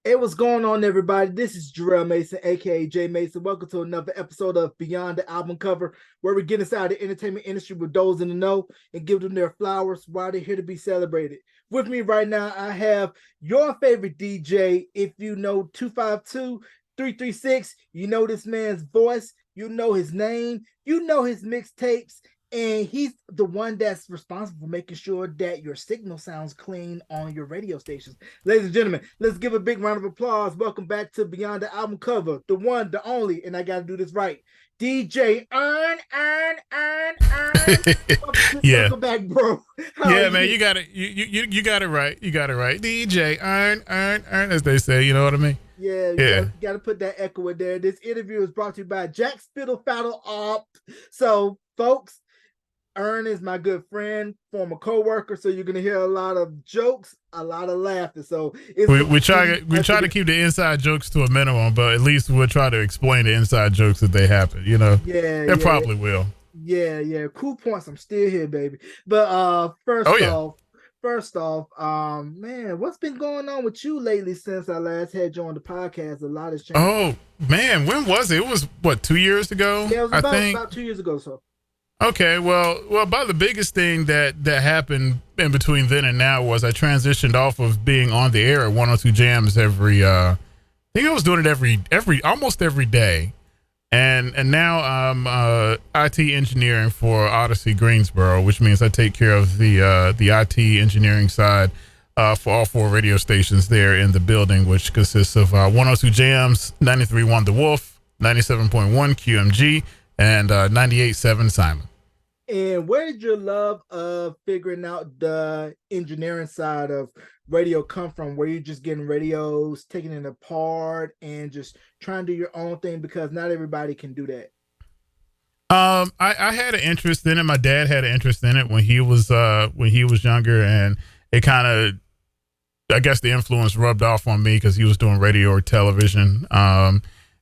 Hey, what's going on, everybody? This is Jarrell Mason, aka Jay Mason. Welcome to another episode of Beyond the Album Cover, where we get inside the entertainment industry with those in the know and give them their flowers while they're here to be celebrated. With me right now, I have your favorite DJ. If you know 252 336, you know this man's voice, you know his name, you know his mixtapes, and he's the one that's responsible for making sure that your signal sounds clean on your radio stations. Ladies and gentlemen, let's give a big round of applause. Welcome back to Beyond the Album Cover, the one, the only, and I got to do this right. DJ Earn. Yeah, Welcome back, bro. How are yeah, man, you? you got it. You got it right. You got it right. DJ, earn, as they say. You know what I mean? Yeah, Yeah. you got to put that echo in there. This interview is brought to you by Jack Spittle Faddle Op. So, folks, Ern is my good friend, former co-worker, so you're gonna hear a lot of jokes, a lot of laughter. So it's We try to keep the inside jokes to a minimum, but at least we'll try to explain the inside jokes that they happen. You know, yeah, they yeah, probably will. yeah. Cool points. I'm still here, baby. But Oh yeah. first off, man, what's been going on with you lately since I last had you on the podcast? A lot has changed. Oh man, when was it? It was what 2 years ago, Yeah, it was I about think. about 2 years ago. So Okay, well, about the biggest thing that happened in between then and now was I transitioned off of being on the air at 102 Jams every. I think I was doing it every almost every day, and now I'm IT engineering for Odyssey Greensboro, which means I take care of the IT engineering side for all four radio stations there in the building, which consists of 102 Jams, 93.1 The Wolf, 97.1 QMG, and 98.7 Simon. and where did your love of figuring out the engineering side of radio come from? Were you just getting radios, taking it apart, and just trying to do your own thing? Because not everybody can do that. I had an interest in it. My dad had an interest in it when he was younger, and it kind of, I guess, the influence rubbed off on me because he was doing radio or television.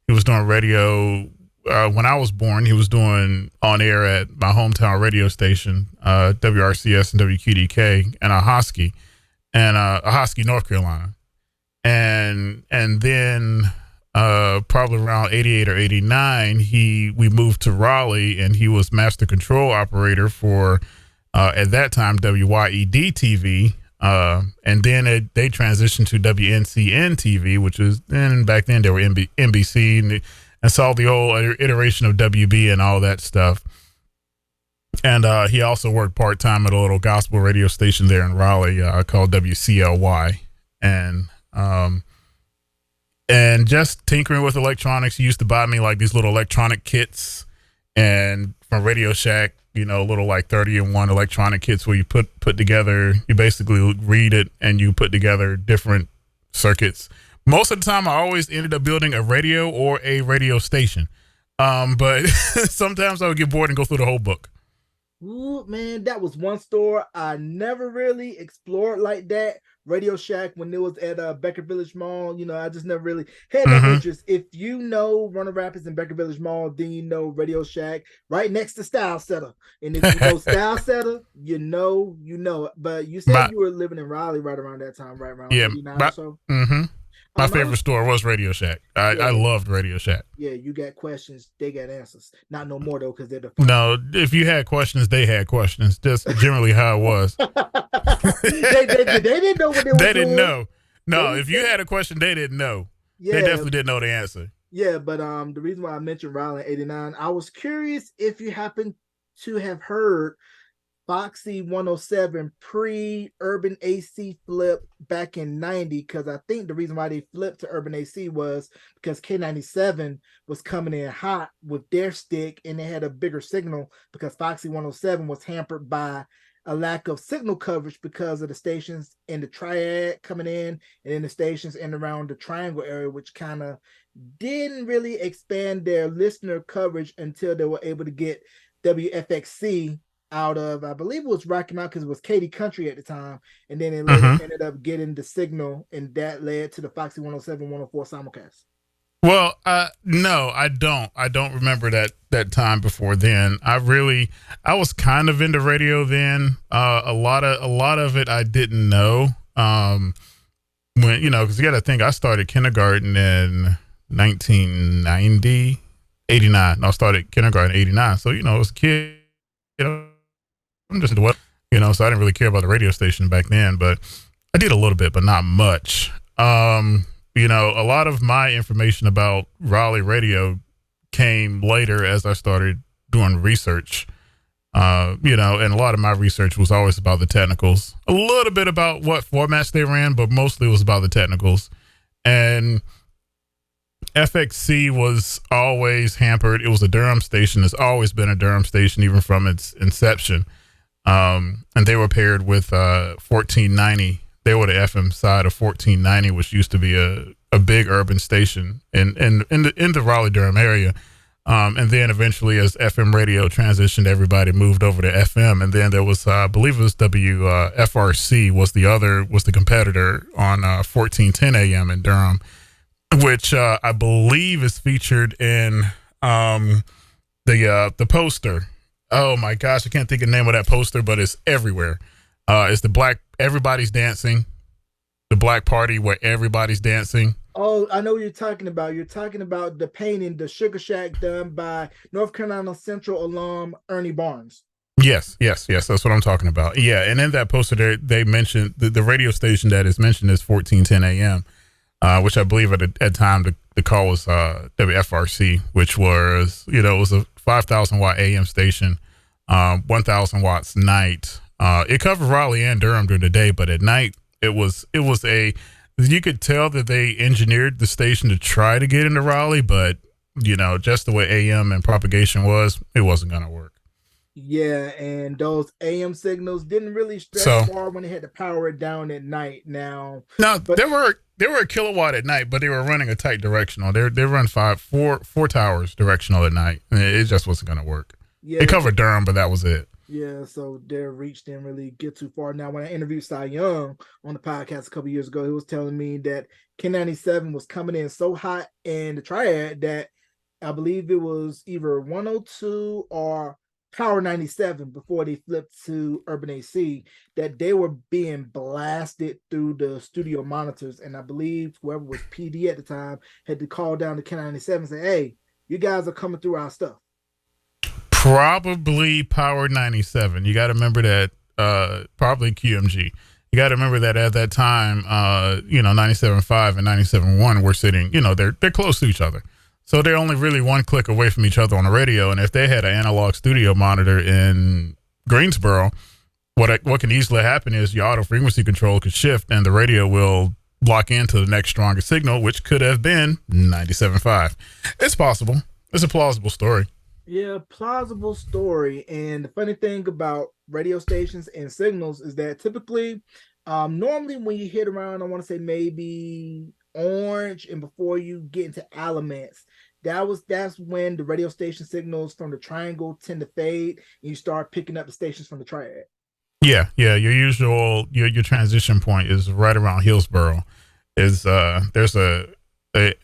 He was doing radio when I was born. He was doing on air at my hometown radio station, WRCS and WQDK, and Ahoskie, North Carolina, and then probably around 88 or 89, we moved to Raleigh, and he was master control operator for at that time WYED TV. And then they transitioned to WNCN TV, which was then back then they were NBC, and saw the old iteration of WB and all that stuff. And he also worked part time at a little gospel radio station there in Raleigh called WCLY, and just tinkering with electronics. He used to buy me like these little electronic kits, and from Radio Shack, little like 30-in-1 electronic kits where you put together, you basically read it and you put together different circuits. Most of the time, I always ended up building a radio or a radio station. But sometimes I would get bored and go through the whole book. Ooh, man, that was one store I never really explored like that. Radio Shack when it was at Becker Village Mall. I just never really had that Mm-hmm. interest. If you know Runner Rapids and Becker Village Mall, then you know Radio Shack right next to Style Setter. And if you know Style Setter, you know. But you said my you were living in Raleigh right around that time, right around yeah, 89 or my so. mm-hmm. My I favorite was store was Radio Shack. I Yeah, loved Radio Shack. yeah, you got questions, they got answers. Not no more though, because they're defunct. No, if you had questions, they had questions. Just generally how it was. They didn't know what they were They didn't doing. know. They No, didn't if you say, had a question, they didn't know. They yeah, definitely didn't know the answer. yeah, but the reason why I mentioned Raleigh 89, I was curious if you happen to have heard Foxy 107 pre-Urban AC flip back in 90, because I think the reason why they flipped to Urban AC was because K97 was coming in hot with their stick and they had a bigger signal, because Foxy 107 was hampered by a lack of signal coverage because of the stations in the triad coming in and then the stations in around the triangle area, which kind of didn't really expand their listener coverage until they were able to get WFXC out of, I believe it was Rocky Mountain, because it was Katy Country at the time, and then it later Mm-hmm. ended up getting the signal, and that led to the Foxy 107, 104 simulcast. Well, no, I don't. I don't remember that time before then. I was kind of into radio then. A lot of it I didn't know. when, because you got to think, I started kindergarten in 1990, 89. I started kindergarten in 89. So, I was a kid, I'm just into what, so I didn't really care about the radio station back then, but I did a little bit, but not much. A lot of my information about Raleigh radio came later as I started doing research. And a lot of my research was always about the technicals, a little bit about what formats they ran, but mostly it was about the technicals. And FXC was always hampered. It was a Durham station. It's always been a Durham station, even from its inception. And they were paired with 1490. They were the FM side of 1490, which used to be a big urban station in the Raleigh Durham area. And then eventually, as FM radio transitioned, everybody moved over to FM. And then there was, I believe it was WFRC was the competitor on 1410 AM in Durham, which I believe is featured in the poster. Oh my gosh, I can't think of the name of that poster, but it's everywhere. It's the black, everybody's dancing, the black party where everybody's dancing. Oh, I know what you're talking about. You're talking about the painting, the Sugar Shack done by North Carolina Central alum Ernie Barnes. Yes. That's what I'm talking about. Yeah. And in that poster, they mentioned the radio station that is mentioned is 1410 AM, which I believe at the time the call was WFRC, which was, it was a 5,000 watt AM station, 1,000 watts night. It covered Raleigh and Durham during the day, but at night you could tell that they engineered the station to try to get into Raleigh, but just the way AM and propagation was, it wasn't going to work. Yeah, and those AM signals didn't really stretch far when they had to power it down at night. Now, they were a kilowatt at night, but they were running a tight directional. They run four towers directional at night. It just wasn't going to work. Yeah, it covered Durham, but that was it. Yeah, so their reach didn't really get too far. Now, when I interviewed Cy Young on the podcast a couple years ago, he was telling me that K97 was coming in so hot in the triad that I believe it was either 102 or Power 97 before they flipped to Urban AC, that they were being blasted through the studio monitors. And I believe whoever was PD at the time had to call down to K97 and say, hey, you guys are coming through our stuff. Probably Power 97. You got to remember that, probably QMG. You got to remember that at that time, 97.5 and 97.1 were sitting, they're close to each other. So they're only really one click away from each other on the radio. And if they had an analog studio monitor in Greensboro, what can easily happen is your auto frequency control could shift and the radio will lock into the next strongest signal, which could have been 97.5. It's possible. It's a plausible story. Yeah, plausible story. And the funny thing about radio stations and signals is that typically, normally when you hit around, I want to say maybe orange and before you get into Alamance, that's when the radio station signals from the triangle tend to fade and you start picking up the stations from the triad. Yeah. Your usual your transition point is right around Hillsboro. There's an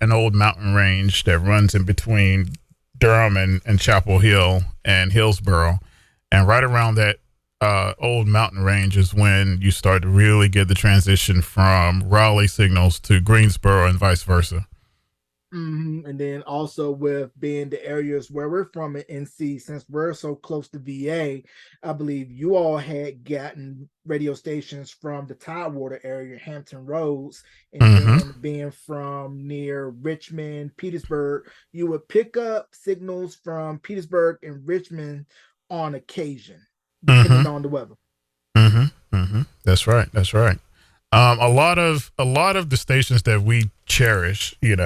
old mountain range that runs in between Durham and Chapel Hill and Hillsboro, and right around that old mountain range is when you start to really get the transition from Raleigh signals to Greensboro and vice versa. Mm-hmm. And then also with being the areas where we're from in NC, since we're so close to VA, I believe you all had gotten radio stations from the Tidewater area, Hampton Roads, and then being from near Richmond, Petersburg, you would pick up signals from Petersburg and Richmond on occasion, depending on the weather. That's right. A lot of the stations that we cherish, you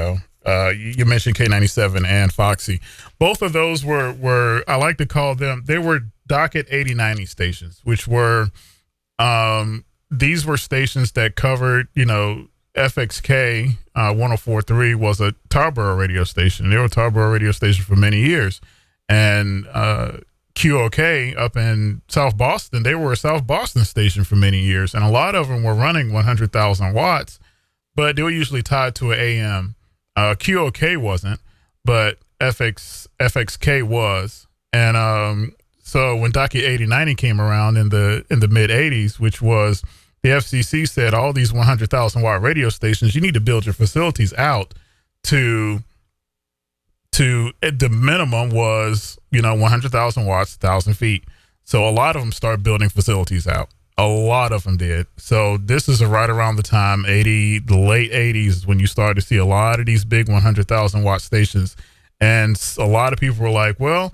mentioned K97 and Foxy. Both of those were I like to call them, they were Docket 8090 stations, which were, these were stations that covered, FXK 104.3 was a Tarboro radio station. They were a Tarboro radio station for many years. And QOK up in South Boston, they were a South Boston station for many years. And a lot of them were running 100,000 watts, but they were usually tied to an AM. QOK wasn't, but FXK was. And so when Docket 8090 came around in the mid 80s, which was the FCC said all these 100,000 watt radio stations, you need to build your facilities out to the minimum was 100,000 watts, 1,000 feet. So a lot of them start building facilities out. A lot of them did. So this is right around the time the late 80s when you started to see a lot of these big 100,000 watt stations, and a lot of people were like, well,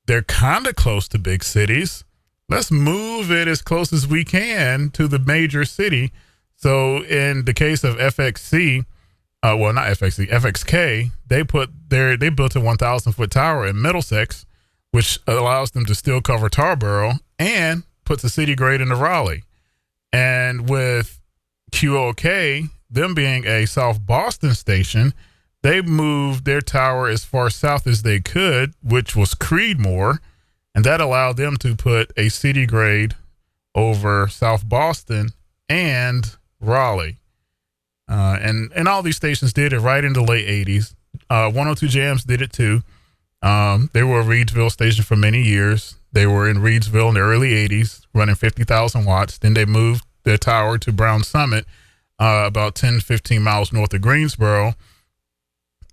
they're kind of close to big cities. Let's move it as close as we can to the major city. So in the case of FXC, well, not FXC, FXK, they built a 1,000-foot tower in Middlesex, which allows them to still cover Tarboro and puts a city grade into Raleigh. And with QOK, them being a South Boston station, they moved their tower as far south as they could, which was Creedmoor, and that allowed them to put a city grade over South Boston and Raleigh. And all these stations did it right in the late 80s. 102 Jams did it too. They were a Reedsville station for many years. They were in Reedsville in the early 80s, running 50,000 watts. Then they moved their tower to Brown Summit, about 10, 15 miles north of Greensboro.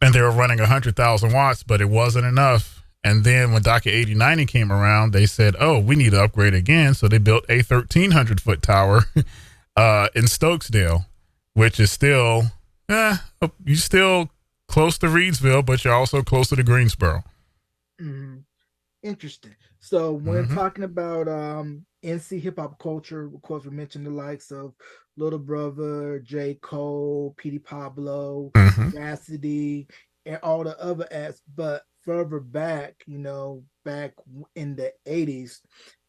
And they were running 100,000 watts, but it wasn't enough. And then when DOCKET 8090 came around, they said, oh, we need to upgrade again. So they built a 1,300-foot tower in Stokesdale, which is still, you're still close to Reedsville, but you're also closer to Greensboro. Mm-hmm. Interesting. So when talking about NC hip hop culture, of course, we mentioned the likes of Little Brother, J. Cole, Petey Pablo, Cassidy, and all the other acts. But further back, back in the 80s,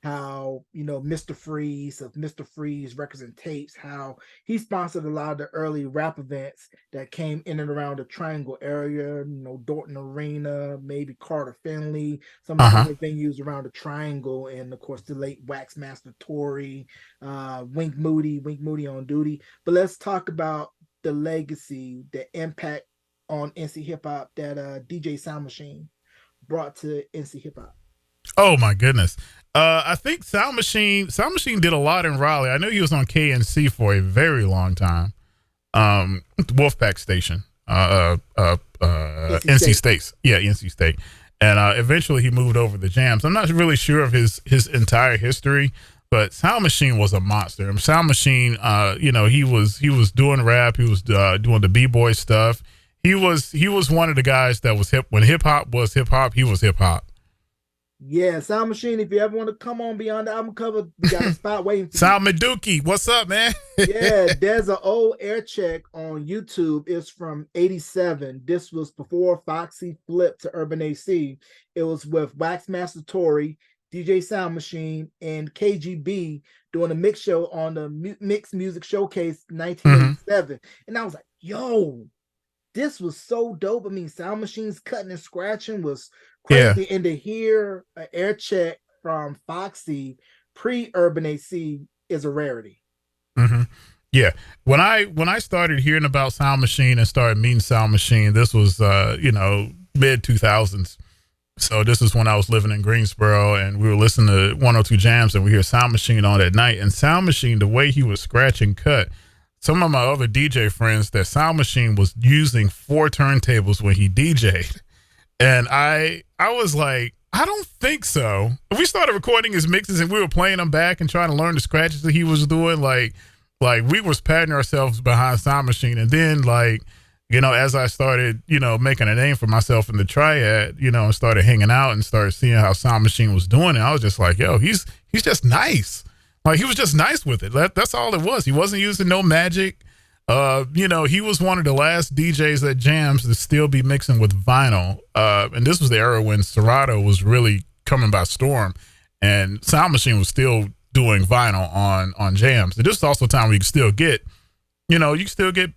how, Mr. Freeze of Mr. Freeze Records and Tapes, how he sponsored a lot of the early rap events that came in and around the Triangle area, Dorton Arena, maybe Carter Finley, some of the other venues around the Triangle, and of course the late Waxmaster Tory, Wink Moody on duty. But let's talk about the legacy, the impact on NC hip hop that DJ Sound Machine brought to NC hip hop. Oh my goodness. I think Sound Machine did a lot in Raleigh. I know he was on KNC for a very long time. Wolfpack station. NC State. Yeah, NC State. And eventually he moved over to Jams. I'm not really sure of his entire history, but Sound Machine was a monster. Sound Machine, he was doing rap, he was doing the B-boy stuff. He was one of the guys that was hip when hip hop was hip hop. He was hip hop. Yeah, Sound Machine. If you ever want to come on Beyond the Album Cover, we got a spot waiting for Sound Meduki, what's up, man? Yeah, there's an old air check on YouTube. It's from '87. This was before Foxy flipped to Urban AC. It was with Waxmaster Tory, DJ Sound Machine, and KGB doing a mix show on the Mix Music Showcase 1987. And I was like, yo, this was so dope. I mean, Sound Machine's cutting and scratching was crazy. And to hear an air check from Foxy pre-Urban AC is a rarity. Yeah. When I started hearing about Sound Machine and started meeting Sound Machine, this was mid 2000s. So this is when I was living in Greensboro, and we were listening to 102 Jams, and we hear Sound Machine on at night. And Sound Machine, the way he was scratch and cut, some of my other DJ friends, that Sound Machine was using 4 turntables when he DJ'd. And I was like, I don't think so. We started recording his mixes and we were playing them back and trying to learn the scratches that he was doing. Like we was patting ourselves behind Sound Machine. And then as I started, making a name for myself in the triad, and started hanging out and started seeing how Sound Machine was doing it, I was just like, yo, he's just nice. Like, he was just nice with it. That's all it was. He wasn't using no magic. He was one of the last DJs at Jams to still be mixing with vinyl. And this was the era when Serato was really coming by storm, and Sound Machine was still doing vinyl on Jams. And this is also a time where you can still get,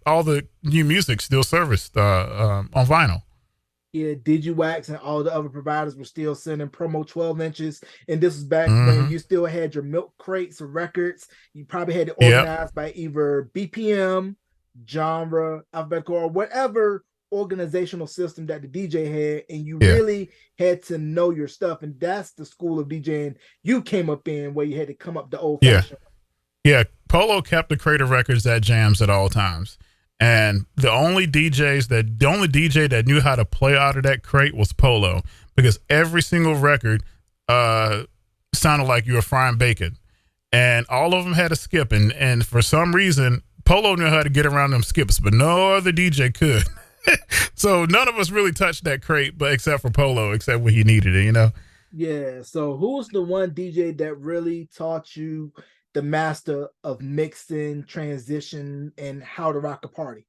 all the new music still serviced on vinyl. Yeah, Digiwax and all the other providers were still sending promo 12 inches. And this was back when you still had your milk crates of records. You probably had it organized by either BPM, genre, alphabetical, or whatever organizational system that the DJ had. And you really had to know your stuff. And that's the school of DJing you came up in, where you had to come up the old fashioned. Yeah, Polo kept the crate of records at jams at all times. And the only DJ that knew how to play out of that crate was Polo, because every single record sounded like you were frying bacon, and all of them had a skip. And for some reason, Polo knew how to get around them skips, but no other DJ could. So none of us really touched that crate, but except for Polo, except when he needed it, you know? Yeah. So who's the one DJ that really taught you the master of mixing, transition, and how to rock a party?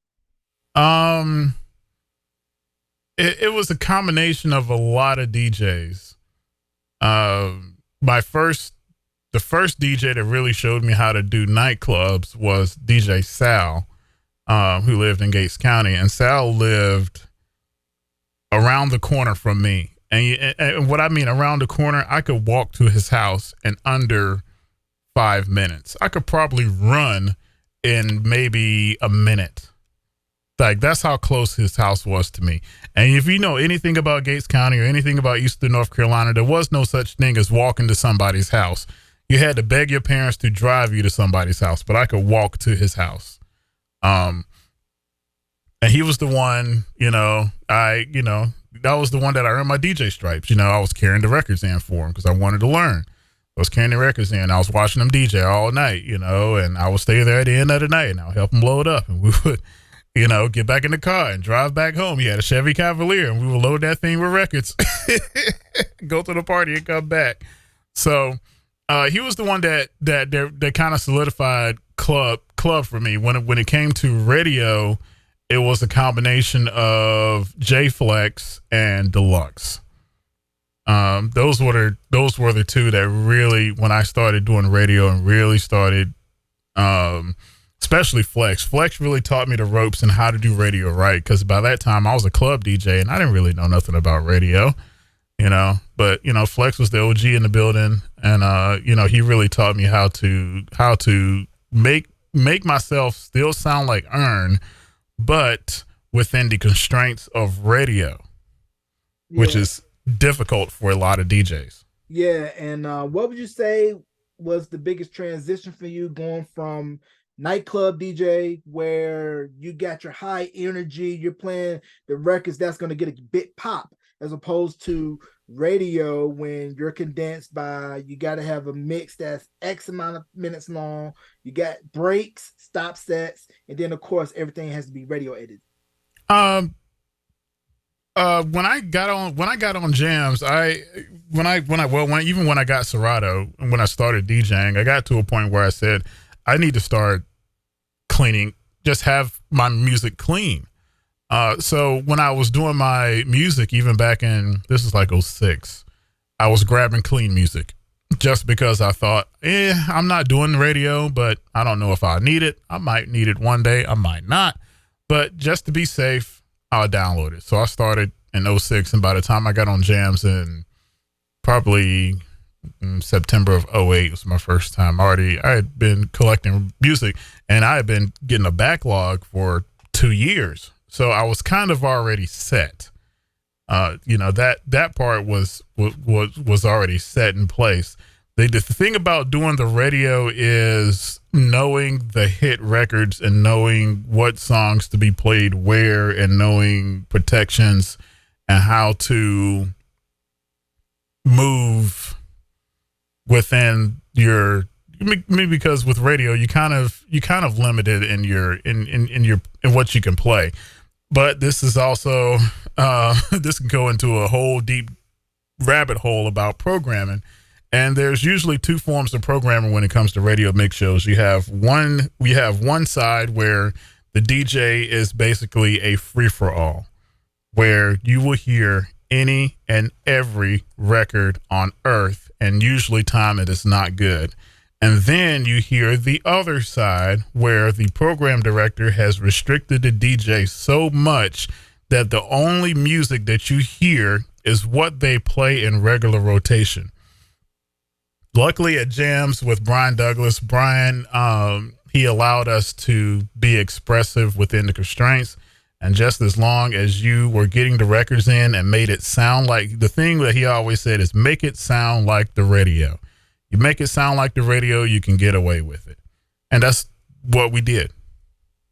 Um, it was a combination of a lot of DJs. The first DJ that really showed me how to do nightclubs was DJ Sal, who lived in Gates County, and Sal lived around the corner from me. And what I mean around the corner, I could walk to his house in under 5 minutes. I could probably run in maybe a minute. Like, that's how close his house was to me. And if you know anything about Gates County or anything about Eastern North Carolina, there was no such thing as walking to somebody's house. You had to beg your parents to drive you to somebody's house, but I could walk to his house. And he was the one, that was the one that I earned my DJ stripes. I was carrying the records in for him because I wanted to learn. I was carrying the records in. I was watching him DJ all night, and I would stay there at the end of the night, and I would help him load up, and we would, get back in the car and drive back home. He had a Chevy Cavalier, and we would load that thing with records, go to the party and come back. So he was the one that kind of solidified club for me. When it came to radio, it was a combination of J Flex and Deluxe. Those were the two that really, when I started doing radio and really started, especially Flex really taught me the ropes and how to do radio right. Because by that time I was a club DJ and I didn't really know nothing about radio, But Flex was the OG in the building, and he really taught me how to make myself still sound like Earn, but within the constraints of radio, which is difficult for a lot of DJs. Yeah. And what would you say was the biggest transition for you, going from nightclub DJ, where you got your high energy, you're playing the records that's going to get a bit pop, as opposed to radio when you're condensed by, you got to have a mix that's X amount of minutes long, you got breaks, stop sets, and then of course everything has to be radio edited? When I got on jams, even when I got Serato and when I started DJing, I got to a point where I said, I need to start cleaning, just have my music clean. So when I was doing my music, even back in, this is like 06, I was grabbing clean music just because I thought, I'm not doing radio, but I don't know if I need it. I might need it one day. I might not. But just to be safe, I'll download it. So I started in 06, and by the time I got on jams in probably September of 08 was my first time. I had been collecting music, and I had been getting a backlog for 2 years. So I was kind of already set. That part was already set in place. The thing about doing the radio is knowing the hit records and knowing what songs to be played where, and knowing protections and how to move within your, maybe because with radio you kind of limited in what you can play. But this is also this can go into a whole deep rabbit hole about programming. And there's usually two forms of programming when it comes to radio mix shows. We have one side where the DJ is basically a free-for-all, where you will hear any and every record on earth, and usually time it is not good. And then you hear the other side, where the program director has restricted the DJ so much that the only music that you hear is what they play in regular rotation. Luckily at jams with Brian Douglas, he allowed us to be expressive within the constraints. And just as long as you were getting the records in and made it sound like, the thing that he always said is make it sound like the radio. You make it sound like the radio, you can get away with it. and that's what we did.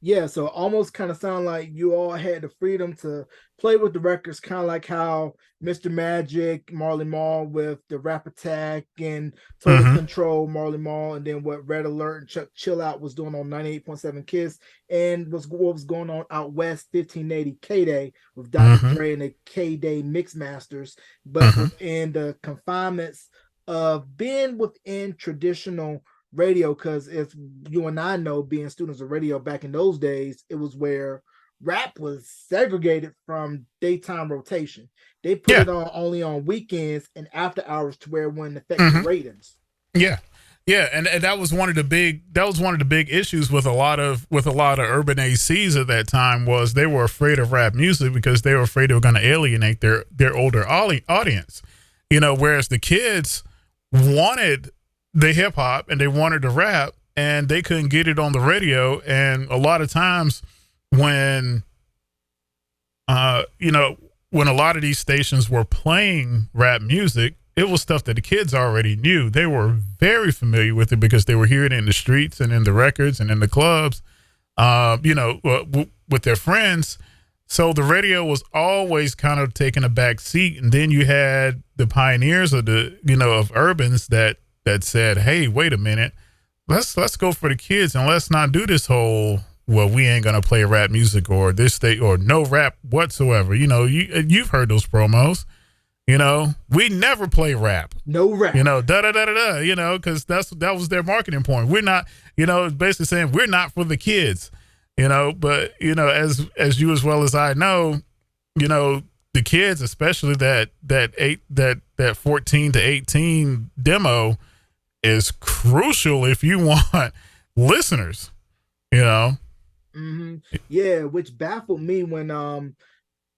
Yeah, so almost kind of sound like you all had the freedom to play with the records, kind of like how Mr. Magic, Marley Marl with the Rap Attack and Total Mm-hmm. Control, Marley Marl, and then what Red Alert and Chuck Chill Out was doing on 98.7 Kiss, and what was going on out west, 1580 K Day with Dr. Mm-hmm. Dre and the K Day Mix Masters, but Mm-hmm. within the confinements of being within traditional radio, because if you and I know, being students of radio back in those days, it was where rap was segregated from daytime rotation. They put Yeah. it on only on weekends and after hours to where it wouldn't affect the Mm-hmm. ratings. Yeah. Yeah, and that was one of the big issues with a lot of urban ACs at that time, was they were afraid of rap music because they were afraid they were going to alienate their older audience. Whereas the kids wanted the hip hop and they wanted to rap, and they couldn't get it on the radio. And a lot of times when when a lot of these stations were playing rap music, it was stuff that the kids already knew. They were very familiar with it because they were hearing it in the streets and in the records and in the clubs, with their friends. So the radio was always kind of taking a back seat. And then you had the pioneers of of urbans that said, hey, wait a minute, let's go for the kids, and let's not do this whole, well, we ain't gonna play rap music, or this state, or no rap whatsoever. You've heard those promos. We never play rap. No rap. Da da da da da. Because that was their marketing point. We're not. Basically saying we're not for the kids. But as you as well as I know, the kids, especially that 14 to 18 demo, is crucial if you want listeners. Mm-hmm. Yeah, which baffled me when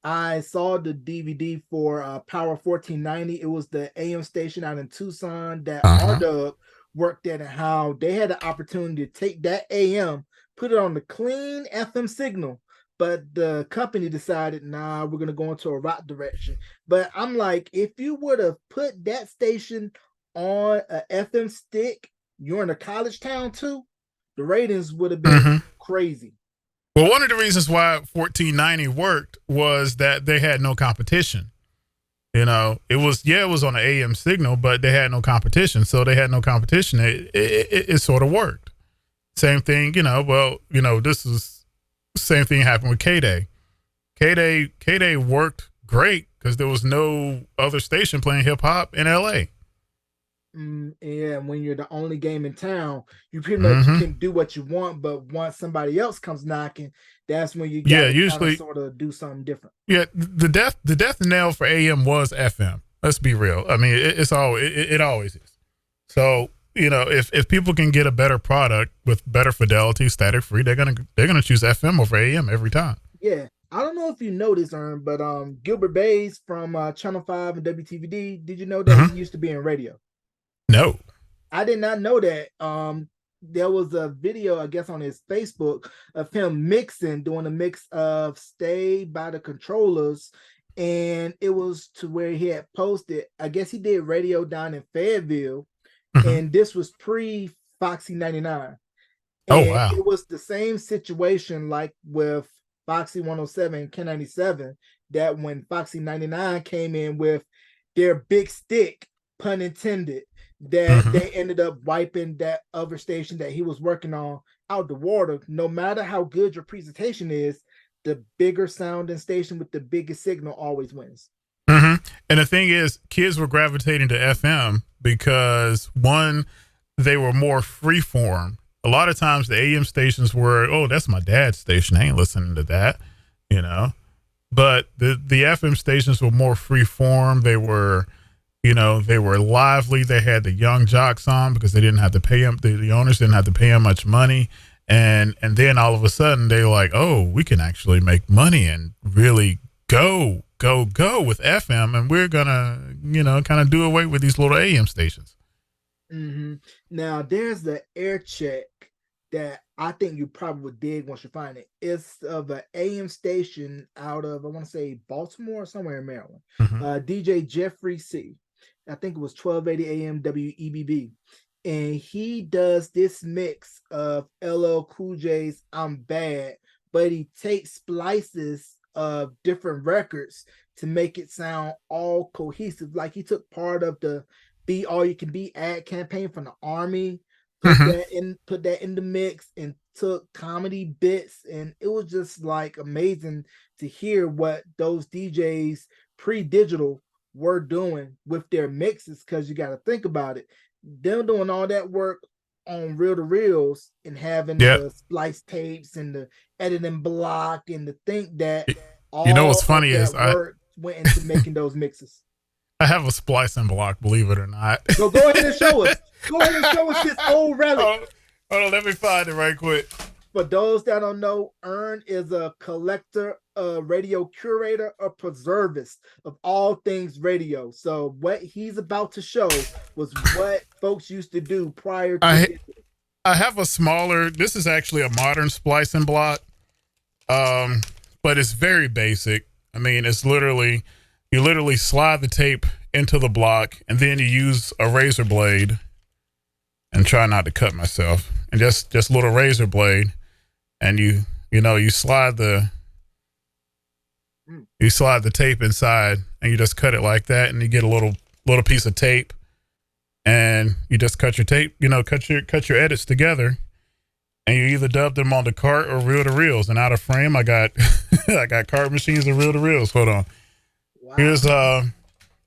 I saw the DVD for Power 1490. It was the AM station out in Tucson that R-Dub worked at, and how they had the opportunity to take that AM, put it on the clean FM signal, but the company decided, nah, we're going to go into a rock direction. But I'm like, if you would have put that station on a FM stick, you're in a college town too, the ratings would have been crazy. Well, one of the reasons why 1490 worked was that they had no competition. It was on an AM signal, but they had no competition. So they had no competition. It sort of worked. Same thing, this is same thing happened with K-Day. K-Day worked great because there was no other station playing hip hop in LA. Yeah, when you're the only game in town, you pretty much can do what you want, but once somebody else comes knocking, that's when you got to sort of do something different. Yeah, the death knell for AM was FM. Let's be real. I mean, it always is. So if people can get a better product with better fidelity, static free, they're gonna choose FM over AM every time. Yeah. I don't know if you know this, Ern, but Gilbert Bays from Channel 5 and WTVD, did you know that he used to be in radio? No. I did not know that. There was a video, I guess, on his Facebook of him doing a mix of Stay by the Controllers, and it was to where he had posted, I guess he did radio down in Fayetteville, and this was pre-Foxy 99. And wow. It was the same situation like with Foxy 107, K97, that when Foxy 99 came in with their big stick, pun intended, that they ended up wiping that other station that he was working on out the water. No matter how good your presentation is, the bigger sounding station with the biggest signal always wins. And the thing is, kids were gravitating to FM because, one, they were more freeform. A lot of times the AM stations were, oh, that's my dad's station, I ain't listening to that, But the FM stations were more freeform. They were, they were lively. They had the young jocks on because they didn't have to pay them. The owners didn't have to pay them much money. And then all of a sudden they were like, oh, we can actually make money and really go with FM. And we're going to, kind of do away with these little AM stations. Now there's the Air Check that I think you probably would dig once you find it. It's of an AM station out of, I want to say, Baltimore or somewhere in Maryland. DJ Jeffrey C. I think it was 1280 AM WEBB. and he does this mix of LL Cool J's "I'm Bad," but he takes splices of different records to make it sound all cohesive. Like he took part of the "Be All You Can Be" ad campaign from the Army, Mhm. put that in the mix, and took comedy bits, and it was just like amazing to hear what those DJs pre-digital were doing with their mixes. Because you got to think about it, them doing all that work on reel to reels and having Yep. the splice tapes and the editing block, and to think that You know what's all of funny is that work went into making those mixes. I have a splicing block, believe it or not. So go ahead and show us. Go ahead and show us this old relic. Hold on, let me find it right quick. For those that don't know, Ern is a collector, a radio curator, a preservist of all things radio. So what he's about to show was what folks used to do prior to I this. I have a smaller. This is actually a modern splicing block, but it's very basic. I mean, it's literally you literally slide the tape into the block, and then you use a razor blade, and try not to cut myself, and just little razor blade, and you slide the tape inside, and you just cut it like that, and you get a little piece of tape, and you just cut your tape, cut your edits together, and you either dub them on the cart or reel to reels. And out of frame, I got I got cart machines and reel to reels. Hold on, Wow.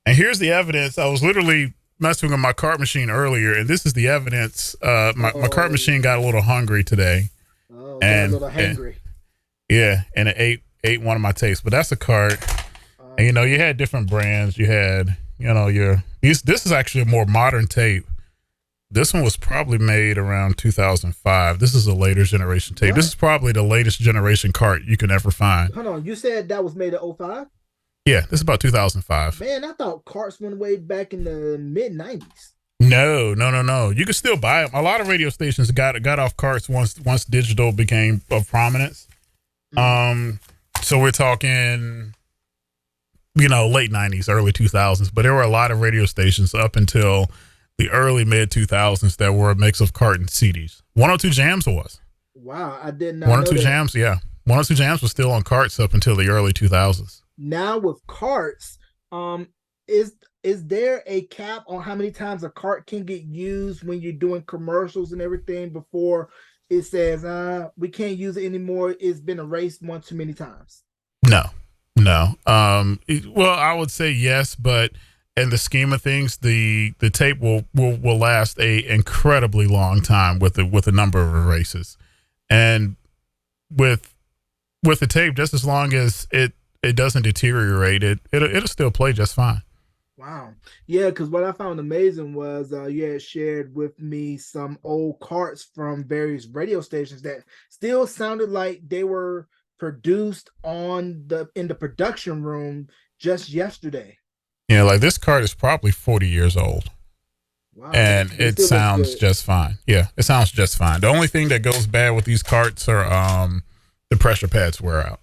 here's the evidence. I was literally messing with my cart machine earlier, and this is the evidence. My cart machine got a little hungry today, and a little hangry. and it ate one of my tapes. But that's a cart, and you had different brands. You had this is actually a more modern tape. This one was probably made around 2005. This is a later generation tape. What? This is probably the latest generation cart you can ever find. Hold on, you said that was made in 05? Yeah, this is about 2005. Man, I thought carts went way back in the mid 90s. No. You can still buy them. A lot of radio stations got off carts once digital became of prominence. So we're talking, late 90s, early 2000s. But there were a lot of radio stations up until the early mid 2000s that were a mix of cart and CDs. 102 Jams was. Wow, I did not. 102 Jams, yeah. 102 Jams was still on carts up until the early 2000s. Now with carts, is there a cap on how many times a cart can get used when you're doing commercials and everything before it says we can't use it anymore? It's been erased one too many times. No. Well, I would say yes, but in the scheme of things, the tape will last a incredibly long time with a number of erases, and with the tape, just as long as it doesn't deteriorate, it'll still play just fine. Wow. Yeah, because what I found amazing was you had shared with me some old carts from various radio stations that still sounded like they were produced in the production room just yesterday. Yeah, like this cart is probably 40 years old. Wow. And it sounds just fine. Yeah, it sounds just fine. The only thing that goes bad with these carts are the pressure pads wear out.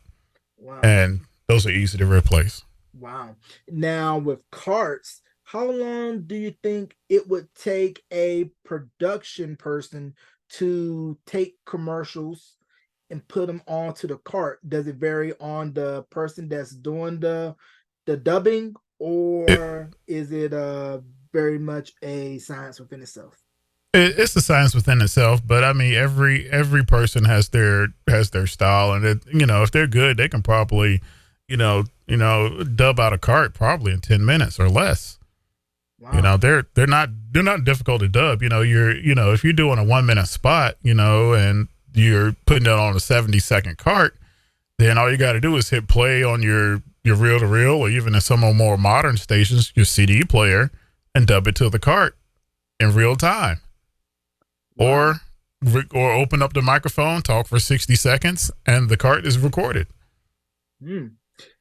Wow. And those are easy to replace. Wow. Now with carts, how long do you think it would take a production person to take commercials and put them onto the cart? Does it vary on the person that's doing the dubbing, or is it very much a science within itself? It's a science within itself, but I mean, every person has their style, and if they're good, they can probably, dub out a cart probably in 10 minutes or less. Wow. They're not difficult to dub. If you're doing a 1 minute spot, and you're putting it on a 70-second cart, then all you got to do is hit play on your reel to reel, or even in some more modern stations, your CD player, and dub it to the cart in real time. Wow. Or open up the microphone, talk for 60 seconds, and the cart is recorded.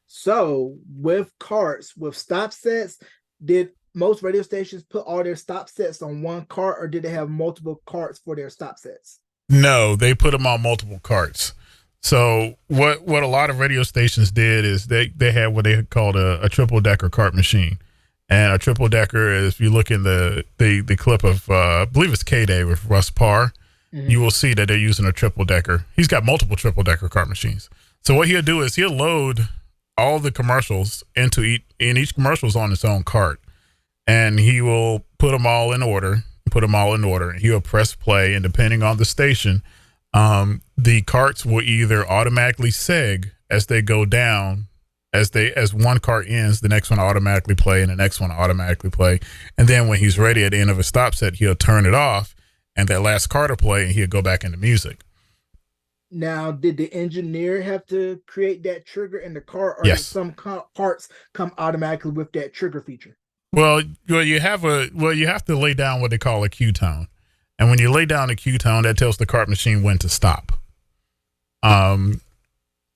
So with carts, with stop sets, did most radio stations put all their stop sets on one cart, or did they have multiple carts for their stop sets? No, they put them on multiple carts. So what a lot of radio stations did is they had what they called a triple decker cart machine. And a triple decker, if you look in the clip of, I believe it's K Day with Russ Parr, you will see that they're using a triple decker. He's got multiple triple decker cart machines. So what he'll do is he'll load all the commercials into each commercial is on its own cart, and he will put them all in order. And he'll press play, and depending on the station, the carts will either automatically seg as they go down. As one cart ends, the next one automatically play, and the next one automatically play. And then when he's ready at the end of a stop set, he'll turn it off, and that last cart will play, and he'll go back into music. Now, did the engineer have to create that trigger in the cart, or yes. did some parts come automatically with that trigger feature? Well, you have to lay down what they call a Q tone, and when you lay down a Q tone, that tells the cart machine when to stop. And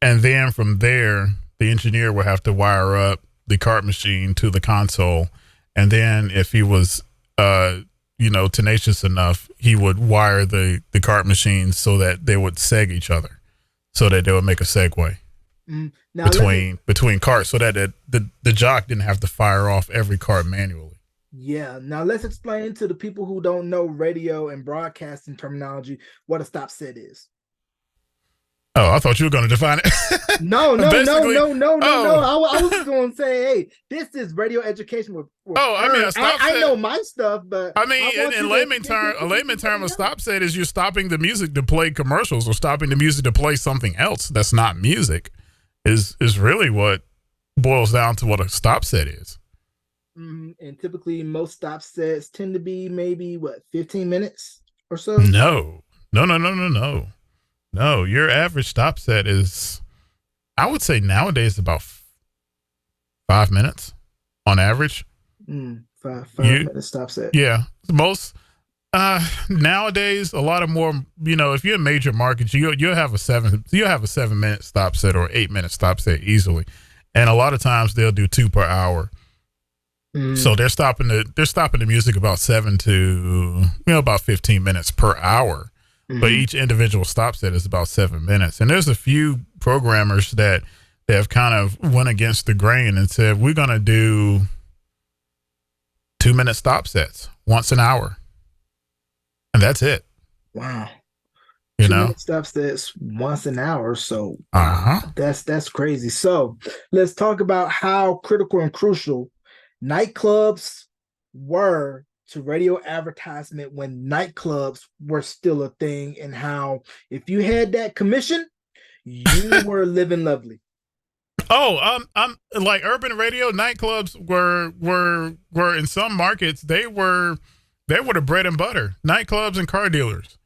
then from there, the engineer will have to wire up the cart machine to the console. And then if he was, tenacious enough, he would wire the cart machines so that they would seg each other, so that they would make a segue between carts, so that the jock didn't have to fire off every cart manually. Yeah. Now let's explain to the people who don't know radio and broadcasting terminology what a stop set is. Oh, I thought you were going to define it. No. I was going to say, hey, this is radio education with I know my stuff, but I mean, in layman term, a stop set is you're stopping the music to play commercials or stopping the music to play something else that's not music. Is really what boils down to what a stop set is. And typically, most stop sets tend to be maybe 15 minutes or so. No. No, your average stop set is, I would say nowadays, about 5 minutes on average. 5 minute stop set. Yeah. Most nowadays, a lot of more, if you're in major markets, you'll have a 7-minute stop set or 8-minute stop set easily. And a lot of times they'll do 2 per hour. So they're stopping the music about 7 to about 15 minutes per hour. But each individual stop set is about 7 minutes. And there's a few programmers that have kind of went against the grain and said, we're going to do 2-minute stop sets once an hour. And that's it. Wow. You know, stop sets once an hour. So that's crazy. So let's talk about how critical and crucial nightclubs were to radio advertisement when nightclubs were still a thing, and how if you had that commission, you were living lovely. I'm like urban radio nightclubs were in some markets, they were the bread and butter. Nightclubs and car dealers.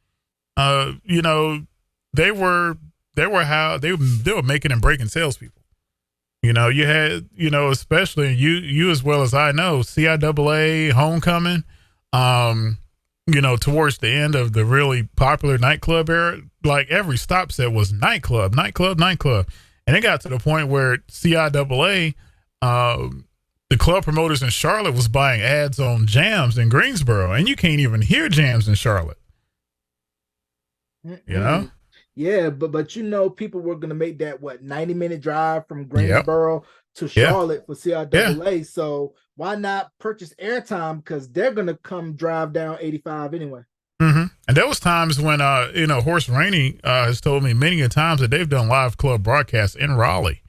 They were how they were making and breaking salespeople. You had, especially you as well as I know, CIAA, Homecoming, towards the end of the really popular nightclub era, like every stop set was nightclub. And it got to the point where CIAA, the club promoters in Charlotte was buying ads on jams in Greensboro, and you can't even hear jams in Charlotte. Yeah, but people were gonna make that 90-minute drive from Greensboro to Charlotte for CIAA. Yeah. So why not purchase airtime, because they're gonna come drive down 85 anyway. And there was times when Horace Rainey has told me many a times that they've done live club broadcasts in Raleigh.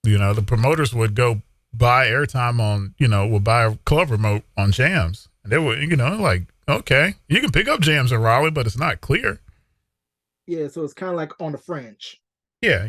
The promoters would go buy airtime on would buy a club remote on jams, and they would like, okay, you can pick up jams in Raleigh, but it's not clear. Yeah, so it's kind of like on the fringe. Yeah,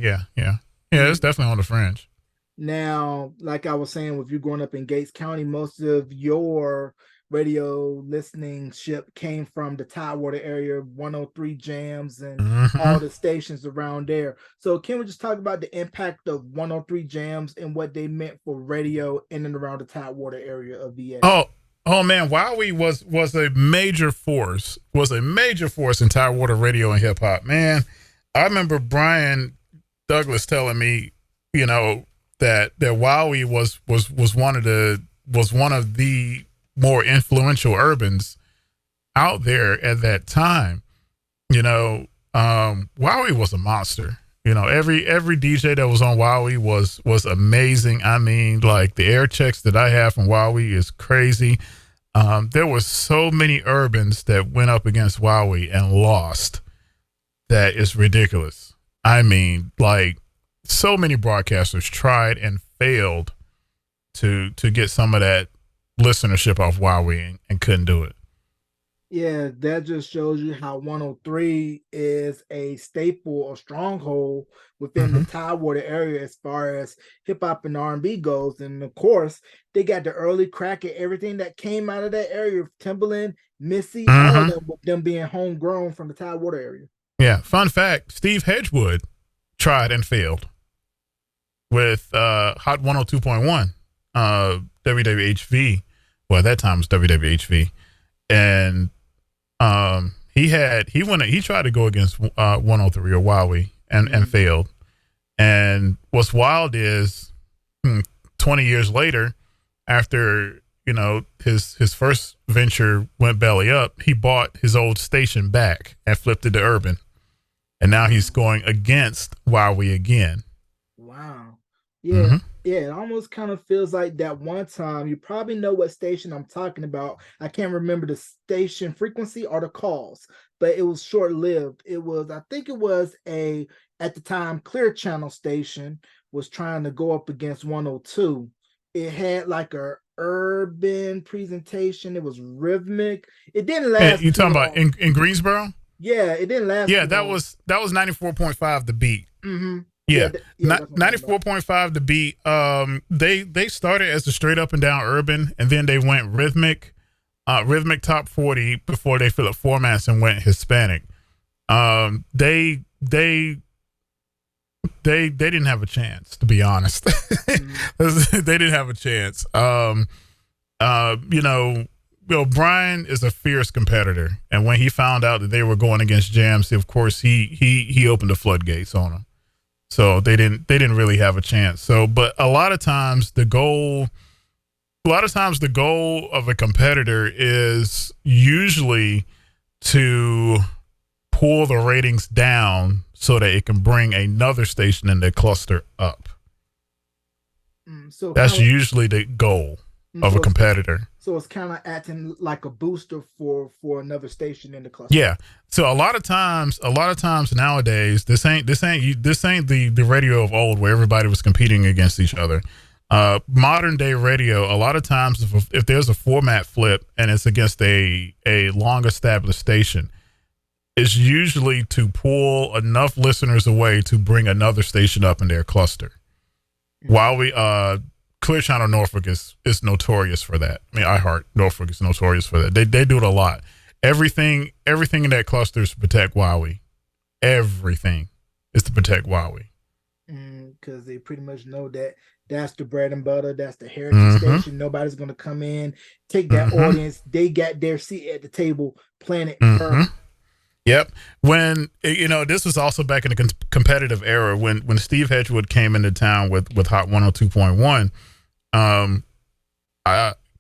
it's definitely on the fringe. Now, like I was saying, with you growing up in Gates County, most of your radio listening ship came from the Tidewater area, 103 Jams, and all the stations around there. So can we just talk about the impact of 103 Jams and what they meant for radio in and around the Tidewater area of VA? Oh man, Wowie was a major force in Tidewater radio and hip hop. Man, I remember Brian Douglas telling me, that Wowie was one of the more influential urbans out there at that time. Wowie was a monster. You know, every DJ that was on Wowie was amazing. I mean, like the air checks that I have from Wowie is crazy. There were so many urbans that went up against Wowie and lost. That is ridiculous. I mean, like so many broadcasters tried and failed to get some of that listenership off Wowie and couldn't do it. Yeah, that just shows you how 103 is a staple, a stronghold within the Tidewater area as far as hip hop and R&B goes. And of course, they got the early crack at everything that came out of that area. Timbaland, Missy, all of them, with them being homegrown from the Tidewater area. Yeah. Fun fact: Steve Hedgewood tried and failed with Hot 102.1, WWHV. Well, at that time it was WWHV, and he tried to go against 103 or Wowie and failed. And what's wild is 20 years later, after his first venture went belly up, he bought his old station back and flipped it to urban, and now he's going against Wowie again. Wow. Yeah. Yeah, it almost kind of feels like that one time. You probably know what station I'm talking about. I can't remember the station frequency or the calls, but it was short-lived. I think it was at the time, Clear Channel station was trying to go up against 102. It had like a urban presentation. It was rhythmic. It didn't last. Hey, you talking about in Greensboro? Yeah, it didn't last. Yeah, that was 94.5 The Beat. Yeah, 94.5 The Beat. They started as a straight up and down urban, and then they went rhythmic top 40 before they filled up formats and went Hispanic. They didn't have a chance, to be honest. They didn't have a chance. Brian is a fierce competitor, and when he found out that they were going against Jams, of course he opened the floodgates on them. So they didn't really have a chance. So, but a lot of times the goal of a competitor is usually to pull the ratings down so that it can bring another station in their cluster up. So that's usually the goal of a competitor. So it's kind of acting like a booster for another station in the cluster. Yeah. So a lot of times nowadays, this ain't the radio of old where everybody was competing against each other. Modern day radio, a lot of times if there's a format flip and it's against a long established station, it's usually to pull enough listeners away to bring another station up in their cluster. While we Clear Channel Norfolk is notorious for that. I mean, iHeart Norfolk is notorious for that. They do it a lot. Everything in that cluster is to protect Wowie. Everything is to protect Wowie. Because they pretty much know that that's the bread and butter. That's the heritage station. Nobody's going to come in, take that audience. They got their seat at the table, Planet Earth. Yep. When this was also back in the competitive era when Steve Hedgewood came into town with Hot 102.1.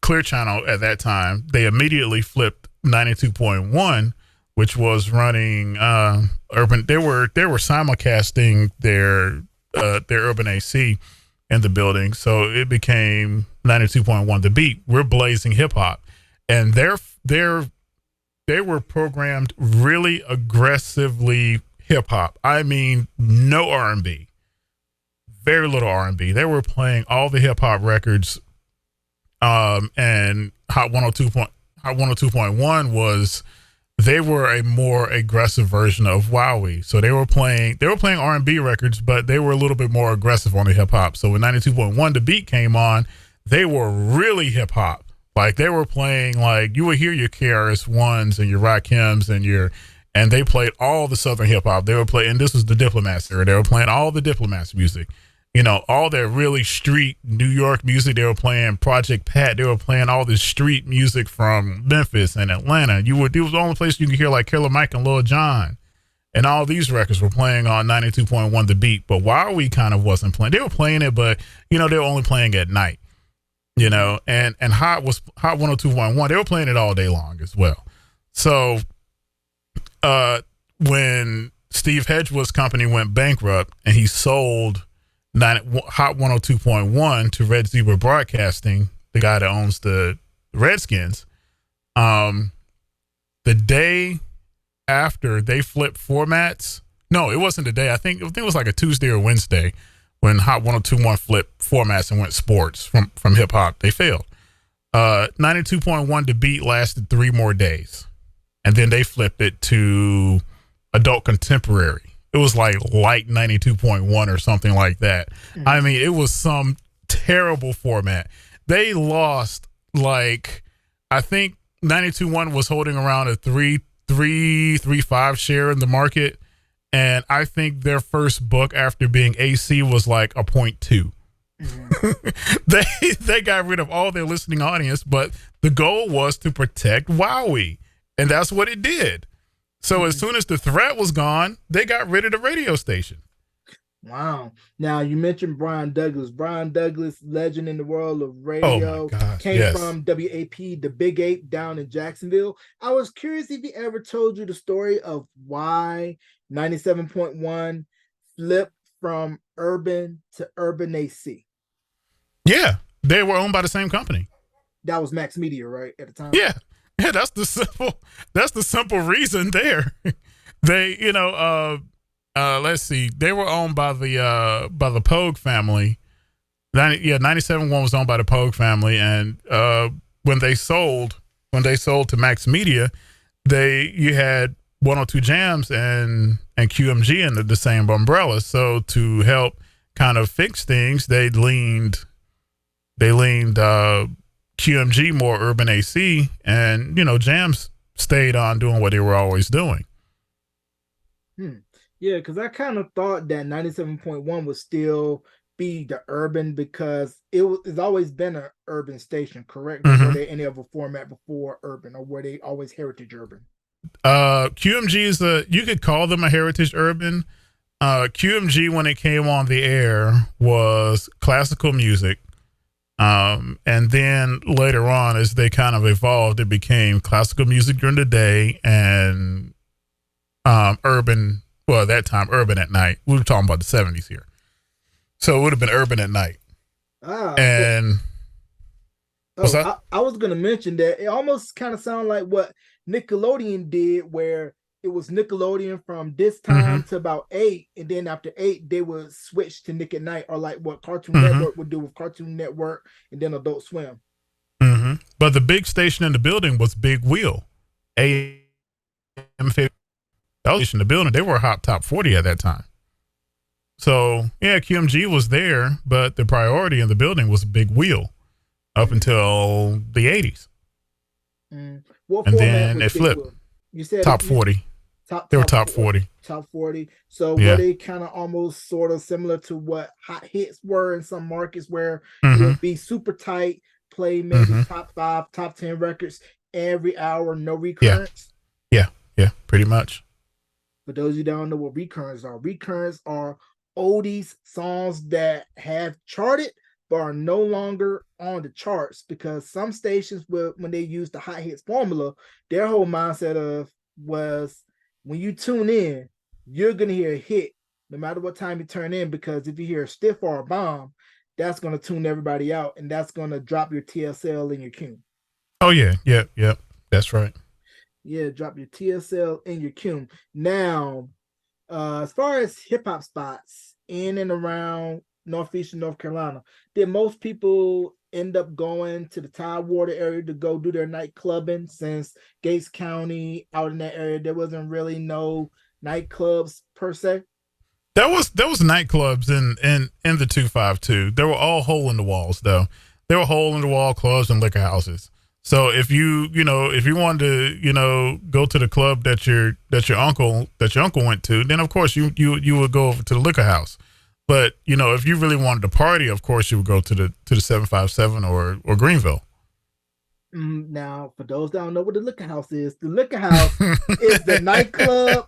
Clear Channel at that time, they immediately flipped 92.1, which was running urban. They were simulcasting their urban AC in the building, so it became 92.1 The Beat. We're blazing hip hop, and they were programmed really aggressively hip hop. I mean, no R&B, very little R&B. They were playing all the hip hop records. And Hot 102.1 they were a more aggressive version of Wowie. So they were playing R&B records, but they were a little bit more aggressive on the hip hop. So when 92.1 The Beat came on, they were really hip hop. Like they were playing, like you would hear your KRS-Ones and your Rakims and they played all the Southern hip hop. They were playing, and this was the Diplomats era. They were playing all the Diplomats music, all that really street New York music. They were playing Project Pat. They were playing all this street music from Memphis and Atlanta. It was the only place you could hear like Killer Mike and Lil Jon, and all these records were playing on 92.1 The Beat. But Wowie kind of wasn't playing. They were playing it, but they were only playing at night. And Hot 102.1, they were playing it all day long as well. So when Steve Hedgewood's company went bankrupt, and he sold Hot 102.1 to Red Zebra Broadcasting, the guy that owns the Redskins. The day after they flipped formats, no, it wasn't the day. I think it was like a Tuesday or Wednesday when Hot 102.1 flipped formats and went sports from hip hop. They failed. 92.1 The Beat lasted 3 more days, and then they flipped it to adult contemporary. It was like 92.1 or something like that. Mm-hmm. I mean, it was some terrible format. They lost, like, I think 92.1 was holding around a 3.5 share in the market. And I think their first book after being AC was like a 0.2. Mm-hmm. They got rid of all their listening audience, but the goal was to protect Wowie. And that's what it did. So as soon as the threat was gone, they got rid of the radio station. Wow. Now, you mentioned Brian Douglas. Brian Douglas, legend in the world of radio, came from WAP, the Big 8 down in Jacksonville. I was curious if he ever told you the story of why 97.1 flipped from urban to urban AC. Yeah, they were owned by the same company. That was Max Media, right, at the time? Yeah, that's the simple reason there. They, let's see, they were owned by the Pogue family. 97.1 was owned by the Pogue family, and when they sold to Max Media, you had 102 Jams and QMG under the same umbrella. So to help kind of fix things, they leaned QMG more urban AC, and Jams stayed on doing what they were always doing. Yeah, because I kind of thought that 97.1 would still be the urban, because it's always been an urban station, correct? Mm-hmm. Were they any other format before urban, or were they always heritage urban? QMG you could call them a heritage urban. QMG, when it came on the air, was classical music. And then later on, as they kind of evolved, it became classical music during the day and urban. Well, at that time, urban at night. We were talking about the 70s here. So it would have been urban at night. I was going to mention that it almost kind of sounded like what Nickelodeon did, where it was Nickelodeon from this time to about 8, and then after 8 they would switch to Nick at Night, or like what Cartoon Network would do with Cartoon Network and then Adult Swim. But the big station in the building was Big Wheel. AM 50 in the building. They were hot top 40 at that time. So yeah, QMG was there, but the priority in the building was Big Wheel up until the 80s. And then it flipped. You said top 40. They were top 40. Top 40. So were they kind of almost sort of similar to what hot hits were in some markets, where it would be super tight, play maybe top 5, top 10 records every hour, no recurrence? Yeah, pretty much. For those of you that don't know what recurrents are oldies, songs that have charted but are no longer on the charts, because some stations when they use the hot hits formula, their whole mindset was when you tune in, you're gonna hear a hit no matter what time you turn in, because if you hear a stiff or a bomb, that's gonna tune everybody out, and that's gonna drop your TSL in your queue. Oh yeah, that's right. Yeah, drop your TSL in your queue. Now, as far as hip hop spots in and around Northeastern North Carolina, did most people end up going to the Tidewater area to go do their night clubbing, since Gates County, out in that area, there wasn't really no nightclubs per se? There was nightclubs in the 252. They were all hole in the walls though. There were hole in the wall clubs and liquor houses. So if you wanted to, go to the club that your uncle went to, then of course you would go over to the liquor house. But if you really wanted to party, of course you would go to the 757 or Greenville. Now, for those that don't know what the liquor house is, the liquor house is the nightclub